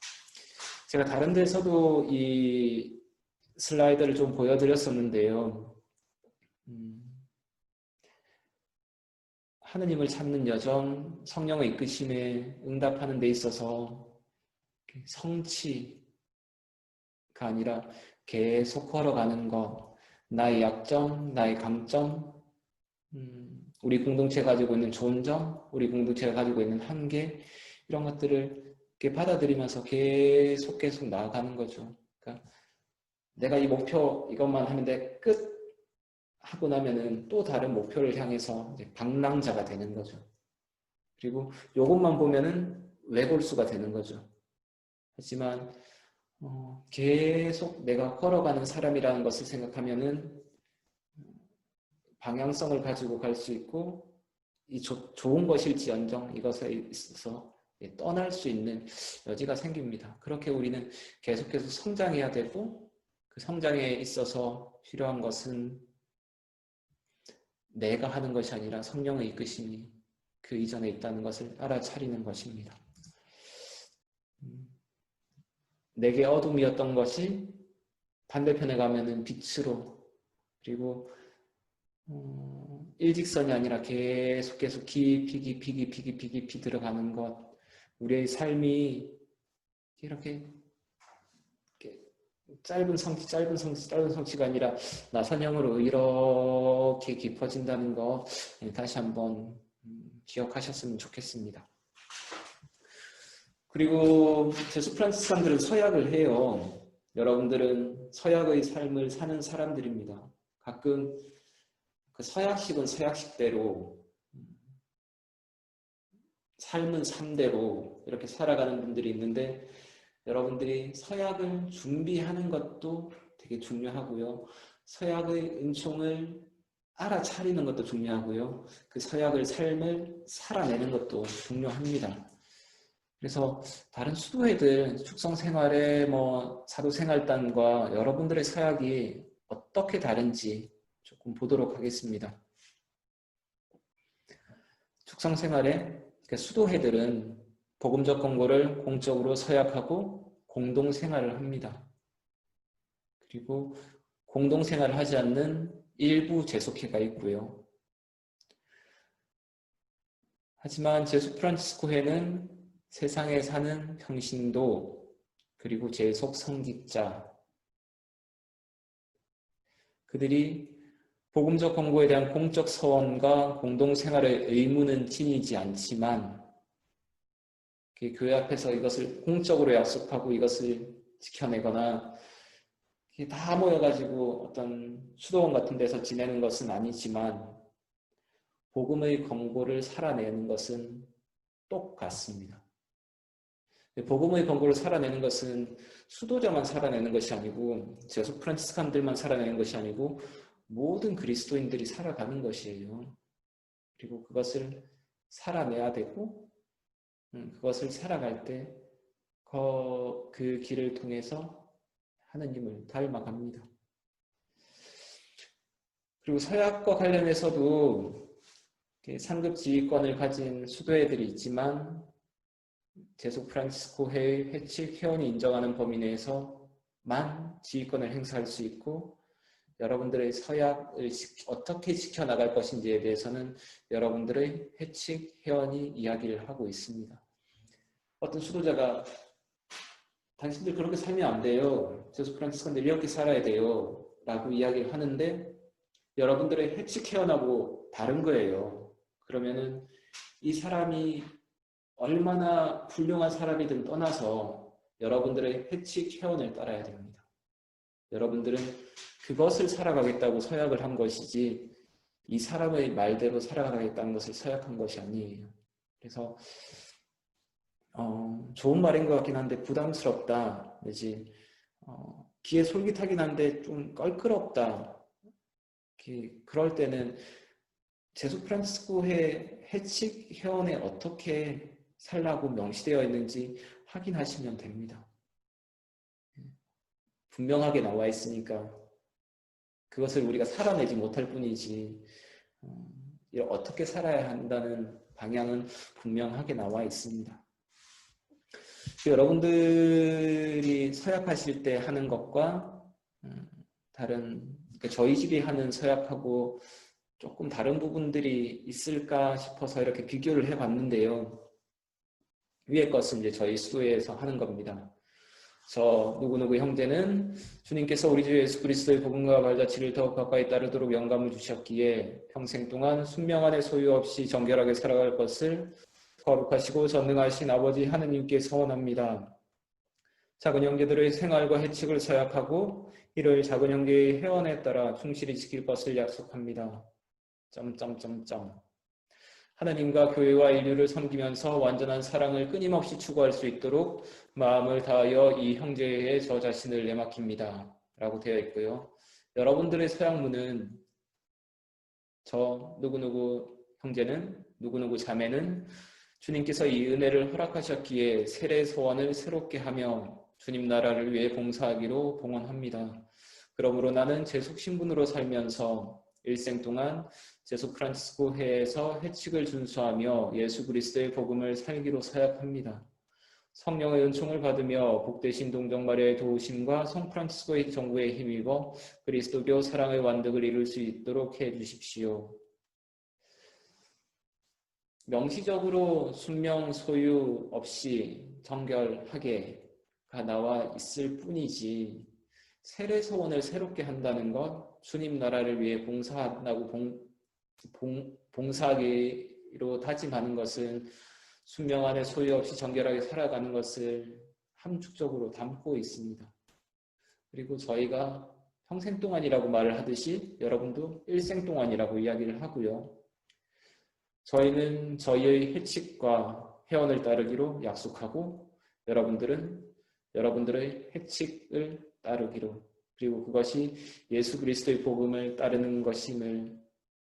제가 다른 데서도 이 슬라이드를 좀 보여드렸었는데요. 하느님을 찾는 여정, 성령의 이끄심에 응답하는 데 있어서 성취가 아니라 계속 걸어가는 것, 나의 약점, 나의 강점, 우리 공동체가 가지고 있는 좋은 점, 우리 공동체가 가지고 있는 한계, 이런 것들을 이렇게 받아들이면서 계속 나아가는 거죠. 그러니까 내가 이 목표 이것만 하면 돼 끝 하고 나면은 또 다른 목표를 향해서 이제 방랑자가 되는 거죠. 그리고 이것만 보면은 외골수가 되는 거죠. 하지만 계속 내가 걸어가는 사람이라는 것을 생각하면은 방향성을 가지고 갈 수 있고 이 좋은 것일지언정 이것에 있어서 떠날 수 있는 여지가 생깁니다. 그렇게 우리는 계속해서 성장해야 되고 그 성장에 있어서 필요한 것은 내가 하는 것이 아니라 성령의 이끄심이 그 이전에 있다는 것을 알아차리는 것입니다. 내게 어둠이었던 것이 반대편에 가면은 빛으로, 그리고 일직선이 아니라 계속 깊이 들어가는 것, 우리의 삶이 이렇게 짧은 성취가 아니라 나선형으로 이렇게 깊어진다는 거 다시 한번 기억하셨으면 좋겠습니다. 그리고 제수 프란시스칸들은 서약을 해요. 여러분들은 서약의 삶을 사는 사람들입니다. 가끔 그 서약식은 서약식대로, 삶은 삶대로 이렇게 살아가는 분들이 있는데 여러분들이 서약을 준비하는 것도 되게 중요하고요. 서약의 은총을 알아차리는 것도 중요하고요. 그 서약의 삶을 살아내는 것도 중요합니다. 그래서 다른 수도회들 축성 생활의 사도 생활단과 여러분들의 서약이 어떻게 다른지 조금 보도록 하겠습니다. 축성 생활의 수도회들은 복음적 권고를 공적으로 서약하고 공동 생활을 합니다. 그리고 공동 생활을 하지 않는 일부 제속회가 있고요. 하지만 제수 프란치스코회는 세상에 사는 평신도 그리고 제속 성직자 그들이 복음적 권고에 대한 공적 서원과 공동 생활의 의무는 지니지 않지만 교회 앞에서 이것을 공적으로 약속하고 이것을 지켜내거나 다 모여가지고 어떤 수도원 같은 데서 지내는 것은 아니지만 복음의 권고를 살아내는 것은 똑같습니다. 복음의 권고를 살아내는 것은 수도자만 살아내는 것이 아니고 제수 프란치스칸들만 살아내는 것이 아니고 모든 그리스도인들이 살아가는 것이에요. 그리고 그것을 살아내야 되고 그것을 살아갈 때 그 길을 통해서 하느님을 닮아갑니다. 그리고 서약과 관련해서도 상급 지휘권을 가진 수도회들이 있지만 제수 프란치스코회의 회칙 회원이 인정하는 범위 내에서만 지휘권을 행사할 수 있고 여러분들의 서약을 어떻게 지켜나갈 것인지에 대해서는 여러분들의 회칙 회원이 이야기를 하고 있습니다. 어떤 수도자가 당신들 그렇게 살면 안 돼요. 제수 프란치스코인들 이렇게 살아야 돼요. 라고 이야기를 하는데 여러분들의 회칙 회원하고 다른 거예요. 그러면은 이 사람이 얼마나 훌륭한 사람이든 떠나서 여러분들의 회칙 회원을 따라야 됩니다. 여러분들은 그것을 살아가겠다고 서약을 한 것이지 이 사람의 말대로 살아가겠다는 것을 서약한 것이 아니에요. 그래서 좋은 말인 것 같긴 한데 부담스럽다 내지 귀에 솔깃하긴 한데 좀 껄끄럽다 그럴 때는 제수 프란치스코회 회칙 회원에 어떻게 살라고 명시되어 있는지 확인하시면 됩니다. 분명하게 나와 있으니까 그것을 우리가 살아내지 못할 뿐이지 어떻게 살아야 한다는 방향은 분명하게 나와 있습니다. 여러분들이 서약하실 때 하는 것과 다른 저희 집이 하는 서약하고 조금 다른 부분들이 있을까 싶어서 이렇게 비교를 해봤는데요. 위의 것은 이제 저희 수도회에서 하는 겁니다. 저 누구누구 형제는 주님께서 우리 주 예수 그리스도의 복음과 발자취를 더욱 가까이 따르도록 영감을 주셨기에 평생 동안 순명한의 소유 없이 정결하게 살아갈 것을 거룩하시고 전능하신 아버지 하느님께 서원합니다. 작은 형제들의 생활과 해칙을 서약하고 이를 작은 형제의 회원에 따라 충실히 지킬 것을 약속합니다. 하나님과 교회와 인류를 섬기면서 완전한 사랑을 끊임없이 추구할 수 있도록 마음을 다하여 이 형제에 저 자신을 내맡깁니다. 라고 되어 있고요. 여러분들의 서약문은 저 누구누구 형제는 누구누구 자매는 주님께서 이 은혜를 허락하셨기에 세례 소원을 새롭게 하며 주님 나라를 위해 봉사하기로 봉헌합니다. 그러므로 나는 제속 신분으로 살면서 일생 동안 제수 프란치스코 회에서 회칙을 준수하며 예수 그리스도의 복음을 살기로 서약합니다. 성령의 은총을 받으며 복되신 동정 마리아의 도우심과 성 프란치스코의 정부에 힘입어 그리스도교 사랑의 완득을 이룰 수 있도록 해 주십시오. 명시적으로 순명 소유 없이 정결하게가 나와 있을 뿐이지 세례 소원을 새롭게 한다는 것, 주님 나라를 위해 봉사한다고 봉사하기로 다짐하는 것은 순명 안에 소유 없이 정결하게 살아가는 것을 함축적으로 담고 있습니다. 그리고 저희가 평생 동안이라고 말을 하듯이 여러분도 일생 동안이라고 이야기를 하고요. 저희는 저희의 회칙과 회원을 따르기로 약속하고 여러분들은 여러분들의 회칙을 따르기로 그리고 그것이 예수 그리스도의 복음을 따르는 것임을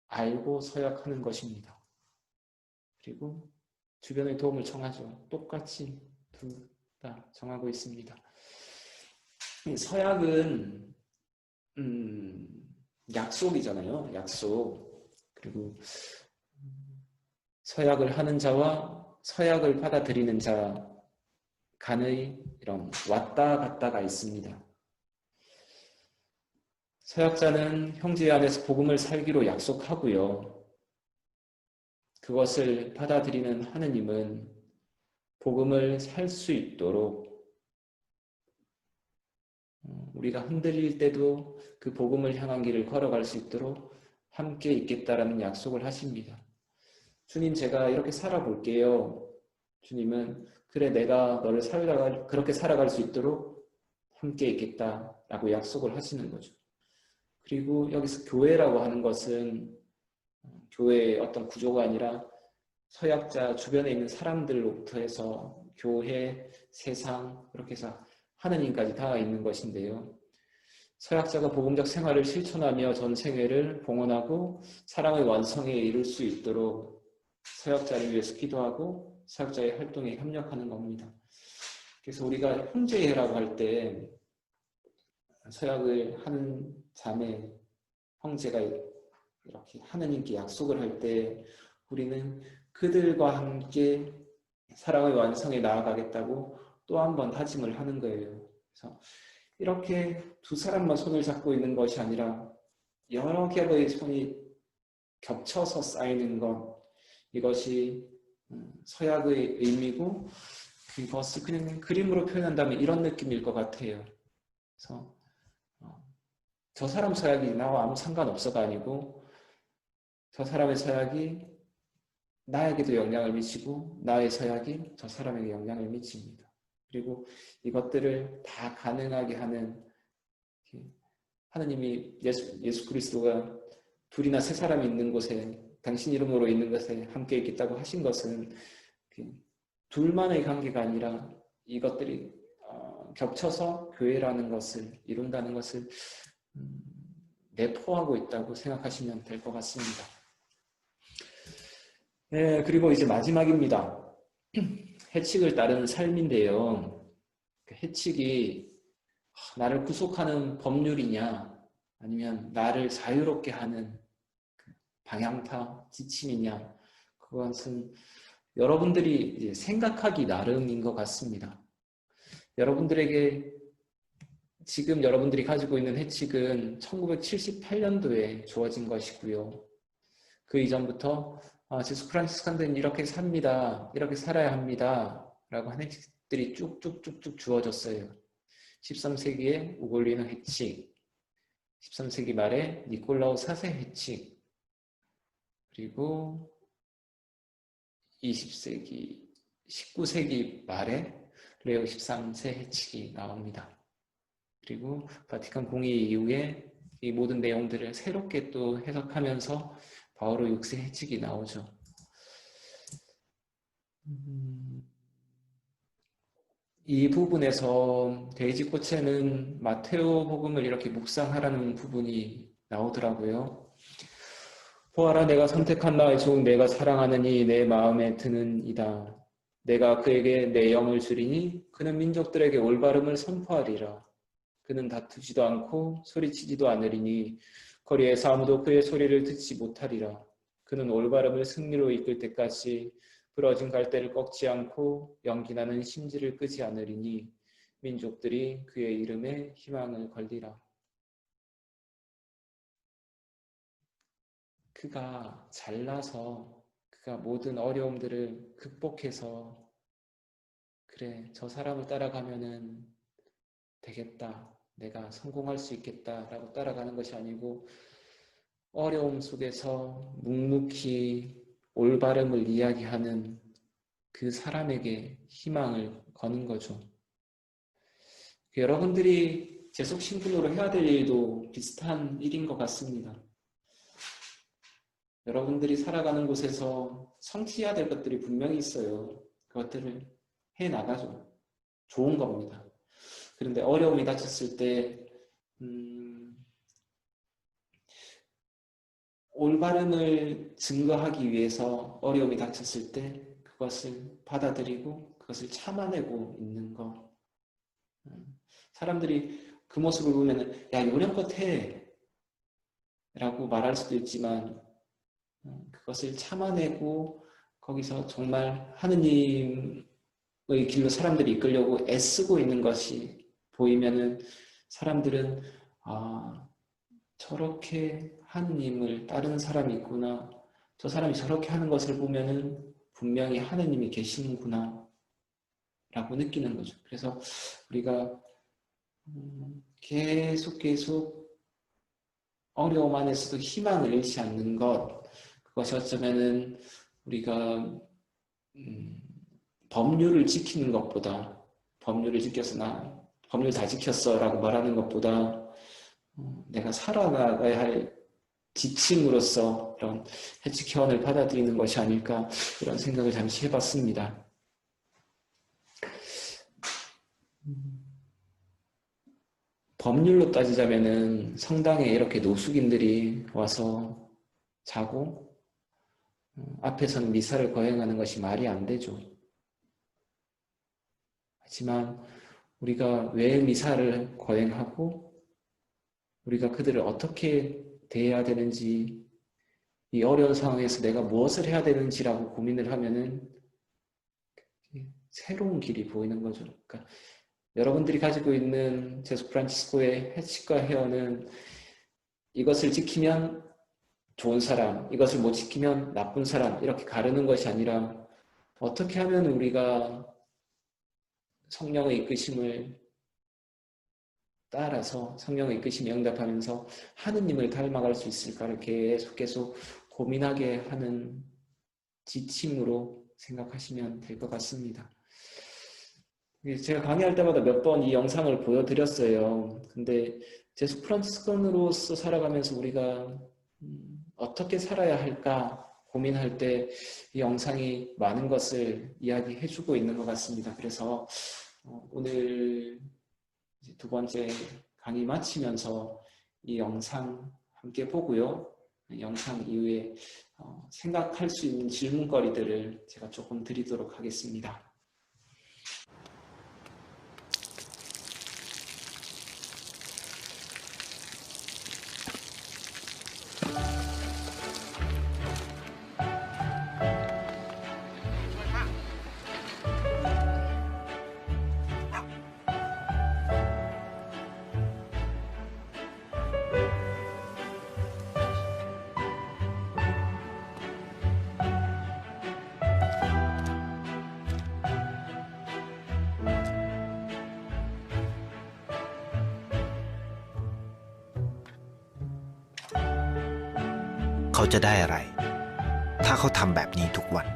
알고 서약하는 것입니다. 그리고 주변의 도움을 청하죠. 똑같이 둘 다 정하고 있습니다. 이 서약은 약속이잖아요. 약속. 그리고 서약을 하는 자와 서약을 받아들이는 자 간의 이런 왔다 갔다가 있습니다. 서약자는 형제 안에서 복음을 살기로 약속하고요. 그것을 받아들이는 하느님은 복음을 살 수 있도록 우리가 흔들릴 때도 그 복음을 향한 길을 걸어갈 수 있도록 함께 있겠다라는 약속을 하십니다. 주님, 제가 이렇게 살아볼게요. 주님은 그래, 내가 너를 그렇게 살아갈 수 있도록 함께 있겠다라고 약속을 하시는 거죠. 그리고 여기서 교회라고 하는 것은 교회의 어떤 구조가 아니라 서약자 주변에 있는 사람들로부터 해서 교회, 세상, 그렇게 해서 하느님까지 다 있는 것인데요. 서약자가 복음적 생활을 실천하며 전 생애를 봉헌하고 사랑의 완성에 이를 수 있도록 서약자를 위해서 기도하고 서약자의 활동에 협력하는 겁니다. 그래서 우리가 형제라고 할 때 서약을 하는 자매, 형제가 이렇게 하느님께 약속을 할 때 우리는 그들과 함께 사랑의 완성에 나아가겠다고 또 한 번 다짐을 하는 거예요. 그래서 이렇게 두 사람만 손을 잡고 있는 것이 아니라 여러 개의 손이 겹쳐서 쌓이는 것, 이것이 서약의 의미고 그것을 그냥 그림으로 표현한다면 이런 느낌일 것 같아요. 그래서 저 사람 서약이 나와 아무 상관없어가 아니고 저 사람의 서약이 나에게도 영향을 미치고 나의 서약이 저 사람에게 영향을 미칩니다. 그리고 이것들을 다 가능하게 하는 하느님이 예수 그리스도가 둘이나 세 사람이 있는 곳에 당신 이름으로 있는 것에 함께 있겠다고 하신 것은 둘만의 관계가 아니라 이것들이 겹쳐서 교회라는 것을 이룬다는 것을 내포하고 있다고 생각하시면 될 것 같습니다. 네, 그리고 이제 마지막입니다. 해칙을 따르는 삶인데요. 해칙이 나를 구속하는 법률이냐 아니면 나를 자유롭게 하는 방향타, 지침이냐, 그것은 여러분들이 이제 생각하기 나름인 것 같습니다. 여러분들에게 지금 여러분들이 가지고 있는 해칙은 1978년도에 주어진 것이고요. 그 이전부터 제수 프란시스칸들은 이렇게 삽니다. 이렇게 살아야 합니다. 라고 한 해칙들이 쭉쭉쭉쭉 주어졌어요. 13세기에 우골리노 해칙, 13세기 말에 니콜라우 4세 해칙, 그리고 20세기, 19세기 말에 레오 13세 해칙이 나옵니다. 그리고 바티칸 공의 이후에 이 모든 내용들을 새롭게 또 해석하면서 바오로 6세 해칙이 나오죠. 이 부분에서 데이지코체는 마테오 복음을 이렇게 묵상하라는 부분이 나오더라고요. 보아라, 내가 선택한 나의 종 내가 사랑하느니 내 마음에 드는 이다. 내가 그에게 내 영을 주리니 그는 민족들에게 올바름을 선포하리라. 그는 다투지도 않고 소리치지도 않으리니 거리에서 아무도 그의 소리를 듣지 못하리라. 그는 올바름을 승리로 이끌 때까지 부러진 갈대를 꺾지 않고 연기나는 심지를 끄지 않으리니 민족들이 그의 이름에 희망을 걸리라. 그가 잘나서 그가 모든 어려움들을 극복해서 그래, 저 사람을 따라가면은 되겠다, 내가 성공할 수 있겠다라고 따라가는 것이 아니고 어려움 속에서 묵묵히 올바름을 이야기하는 그 사람에게 희망을 거는 거죠. 여러분들이 재속 신분으로 해야 될 일도 비슷한 일인 것 같습니다. 여러분들이 살아가는 곳에서 성취해야 될 것들이 분명히 있어요. 그것들을 해나가죠. 좋은 겁니다. 그런데 어려움이 닥쳤을 때 올바름을 증거하기 위해서 어려움이 닥쳤을 때 그것을 받아들이고 그것을 참아내고 있는 것. 사람들이 그 모습을 보면 야 요령껏 해 라고 말할 수도 있지만 그것을 참아내고 거기서 정말 하느님의 길로 사람들이 이끌려고 애쓰고 있는 것이 보이면은 사람들은 저렇게 하느님을 따르는 사람이 있구나. 저 사람이 저렇게 하는 것을 보면은 분명히 하느님이 계시는구나 라고 느끼는 거죠. 그래서 우리가 계속 어려움 안에서도 희망을 잃지 않는 것, 그것이 어쩌면은 우리가 법률을 지키는 것보다 법률을 지켰으나 법률 다 지켰어 라고 말하는 것보다 내가 살아나가야 할 지침으로서 그런 해치케원을 받아들이는 것이 아닐까 이런 생각을 잠시 해봤습니다. 법률로 따지자면은 성당에 이렇게 노숙인들이 와서 자고 앞에서는 미사를 거행하는 것이 말이 안 되죠. 하지만 우리가 왜 미사를 거행하고 우리가 그들을 어떻게 대해야 되는지 이 어려운 상황에서 내가 무엇을 해야 되는지라고 고민을 하면은 새로운 길이 보이는 거죠. 그러니까 여러분들이 가지고 있는 제수 프란치스코의 해치과 헤어는 이것을 지키면 좋은 사람, 이것을 못 지키면 나쁜 사람 이렇게 가르는 것이 아니라 어떻게 하면 우리가 성령의 이끄심을 따라서 성령의 이끄심에 응답하면서 하느님을 닮아갈 수 있을까를 계속 고민하게 하는 지침으로 생각하시면 될 것 같습니다. 제가 강의할 때마다 몇 번 이 영상을 보여드렸어요. 근데 제수 프란치스컨으로서 살아가면서 우리가 어떻게 살아야 할까 고민할 때 이 영상이 많은 것을 이야기해주고 있는 것 같습니다. 그래서 오늘 이제 두 번째 강의 마치면서 이 영상 함께 보고요. 영상 이후에 생각할 수 있는 질문거리들을 제가 조금 드리도록 하겠습니다.เขาจะได้อะไร ถ้าเขาทำแบบนี้ทุกวัน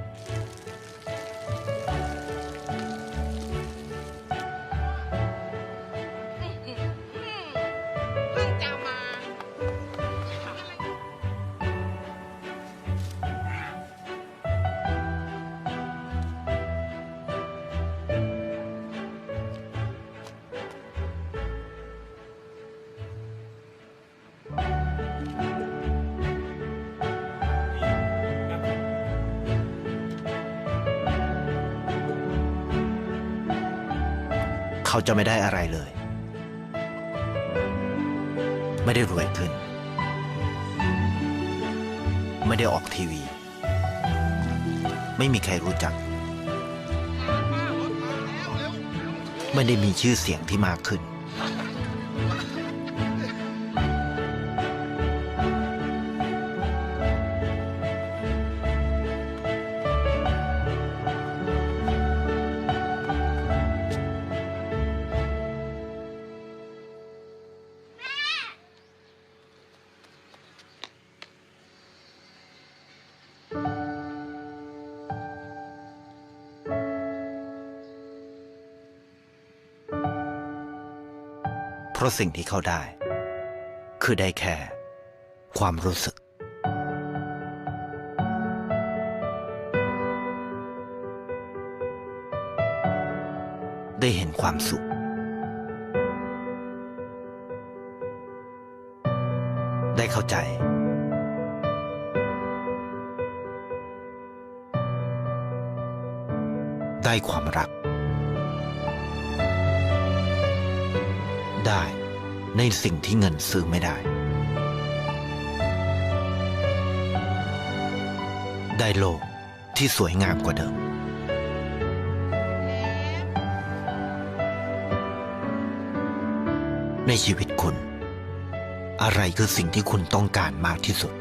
เขาจะไม่ได้อะไรเลย ไม่ได้รวยขึ้น ไม่ได้ออกทีวี ไม่มีใครรู้จัก ไม่ได้มีชื่อเสียงที่มากขึ้น เพราะสิ่งที่เขาได้ คือได้แค่ความรู้สึก ได้เห็นความสุข ได้เข้าใจ ได้ความรัก ได้ในสิ่งที่เงินซื้อไม่ได้ ได้โลกที่สวยงามกว่าเดิม ในชีวิตคุณ อะไรคือสิ่งที่คุณต้องการมากที่สุด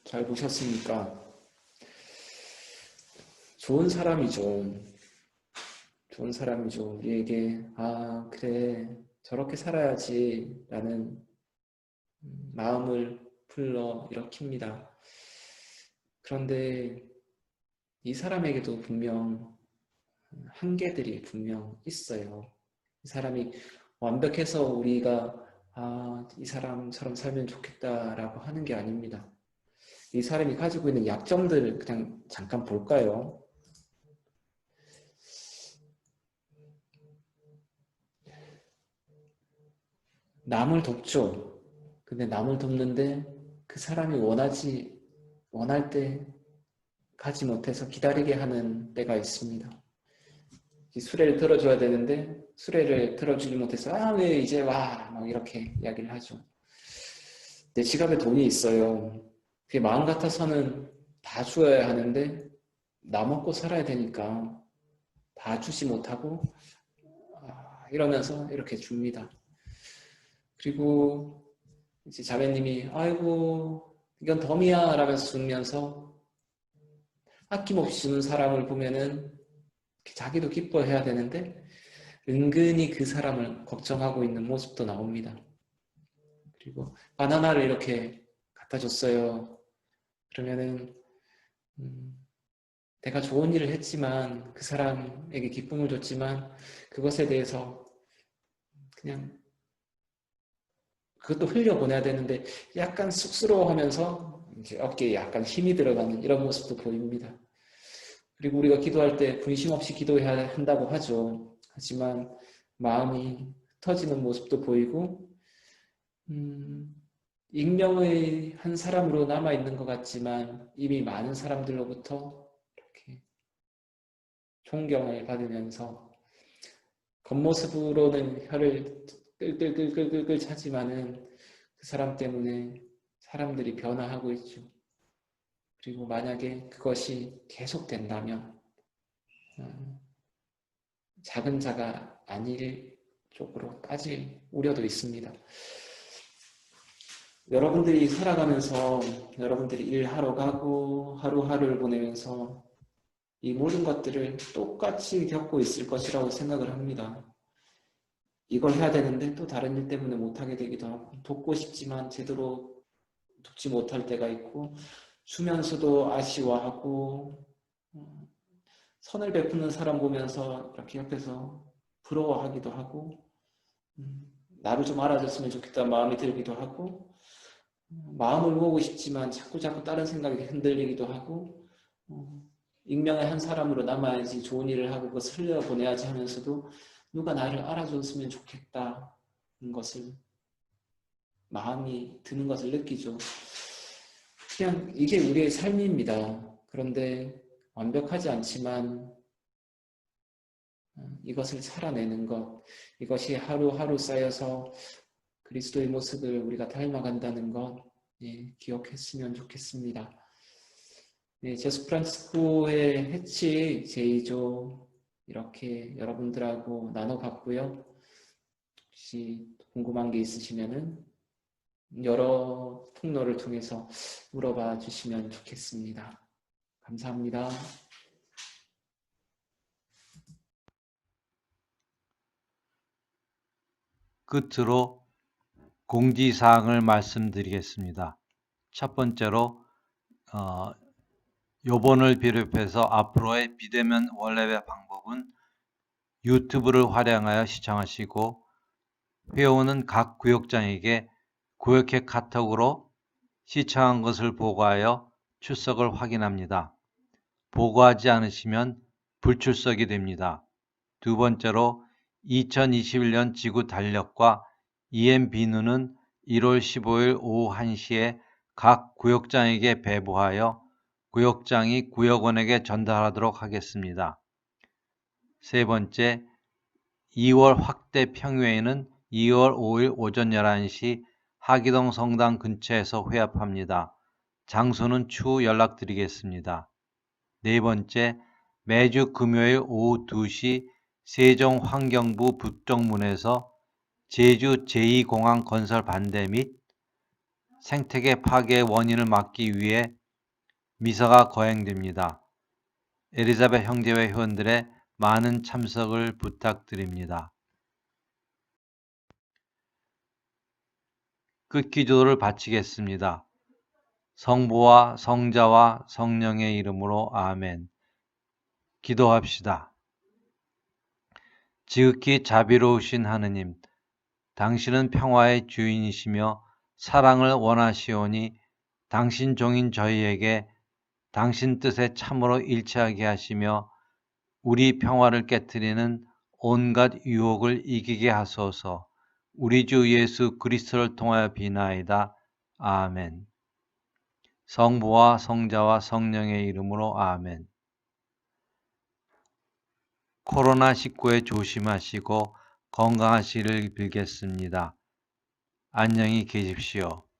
잘 보셨습니까? 좋은 사람이죠. 좋은 사람이죠. 우리에게 아 그래 저렇게 살아야지 라는 마음을 불러 일으킵니다. 그런데 이 사람에게도 분명 한계들이 분명 있어요. 이 사람이 완벽해서 우리가 아, 이 사람처럼 살면 좋겠다라고 하는 게 아닙니다. 이 사람이 가지고 있는 약점들을 그냥 잠깐 볼까요? 남을 돕죠. 근데 남을 돕는데 그 사람이 원할 때 가지 못해서 기다리게 하는 때가 있습니다. 이 수레를 들어줘야 되는데 수레를 들어주지 못해서 아, 왜 이제 와? 막 이렇게 이야기를 하죠. 내 지갑에 돈이 있어요. 그게 마음 같아서는 다 주어야 하는데 나 먹고 살아야 되니까 다 주지 못하고 이러면서 이렇게 줍니다. 그리고 이제 자매님이 아이고 이건 덤이야 라면서 주면서 아낌없이 주는 사람을 보면은 자기도 기뻐해야 되는데 은근히 그 사람을 걱정하고 있는 모습도 나옵니다. 그리고 바나나를 이렇게 갖다 줬어요. 그러면은 내가 좋은 일을 했지만 그 사람에게 기쁨을 줬지만 그것에 대해서 그냥 그것도 흘려보내야 되는데 약간 쑥스러워하면서 이제 어깨에 약간 힘이 들어가는 이런 모습도 보입니다. 그리고 우리가 기도할 때 분심 없이 기도해야 한다고 하죠. 하지만 마음이 흩어지는 모습도 보이고 익명의 한 사람으로 남아있는 것 같지만 이미 많은 사람들로부터 이렇게 존경을 받으면서 겉모습으로는 혀를 끌끌끌끌끌 차지만은 그 사람 때문에 사람들이 변화하고 있죠. 그리고 만약에 그것이 계속된다면 작은 자가 아닐 쪽으로 빠질 우려도 있습니다. 여러분들이 살아가면서 여러분들이 일하러 가고 하루하루를 보내면서 이 모든 것들을 똑같이 겪고 있을 것이라고 생각을 합니다. 이걸 해야 되는데 또 다른 일 때문에 못하게 되기도 하고 돕고 싶지만 제대로 돕지 못할 때가 있고 주면서도 아쉬워하고 선을 베푸는 사람 보면서 이렇게 옆에서 부러워하기도 하고 나를 좀 알아줬으면 좋겠다 마음이 들기도 하고 마음을 모으고 싶지만 자꾸 다른 생각이 흔들리기도 하고 익명의 한 사람으로 남아야지 좋은 일을 하고 그것을 흘려보내야지 하면서도 누가 나를 알아줬으면 좋겠다는 것을 마음이 드는 것을 느끼죠. 그냥 이게 우리의 삶입니다. 그런데 완벽하지 않지만 이것을 살아내는 것, 이것이 하루하루 쌓여서 그리스도의 모습을 우리가 닮아간다는 것 기억했으면 좋겠습니다. 네, 제수 프란치스코의 해치 제2조 이렇게 여러분들하고 나눠봤고요. 혹시 궁금한 게 있으시면은 여러 통로를 통해서 물어봐 주시면 좋겠습니다. 감사합니다. 끝으로 공지사항을 말씀드리겠습니다. 첫 번째로 요번을 비롯해서 앞으로의 비대면 원래배 방법은 유튜브를 활용하여 시청하시고 회원은 각 구역장에게 구역회 카톡으로 시청한 것을 보고하여 출석을 확인합니다. 보고하지 않으시면 불출석이 됩니다. 두 번째로 2021년 지구 달력과 EM 비누는 1월 15일 오후 1시에 각 구역장에게 배부하여 구역장이 구역원에게 전달하도록 하겠습니다. 세 번째, 2월 확대 평회에는 2월 5일 오전 11시 하기동 성당 근처에서 회합합니다. 장소는 추후 연락드리겠습니다. 네 번째, 매주 금요일 오후 2시 세종환경부 북정문에서 제주 제2공항 건설 반대 및 생태계 파괴 원인을 막기 위해 미사가 거행됩니다. 엘리자벳 형제회 회원들의 많은 참석을 부탁드립니다. 끝기도를 바치겠습니다. 성부와 성자와 성령의 이름으로 아멘. 기도합시다. 지극히 자비로우신 하느님, 당신은 평화의 주인이시며 사랑을 원하시오니 당신 종인 저희에게 당신 뜻에 참으로 일치하게 하시며 우리 평화를 깨트리는 온갖 유혹을 이기게 하소서. 우리 주 예수 그리스도를 통하여 비나이다. 아멘. 성부와 성자와 성령의 이름으로 아멘. 코로나19에 조심하시고 건강하시기를 빌겠습니다. 안녕히 계십시오.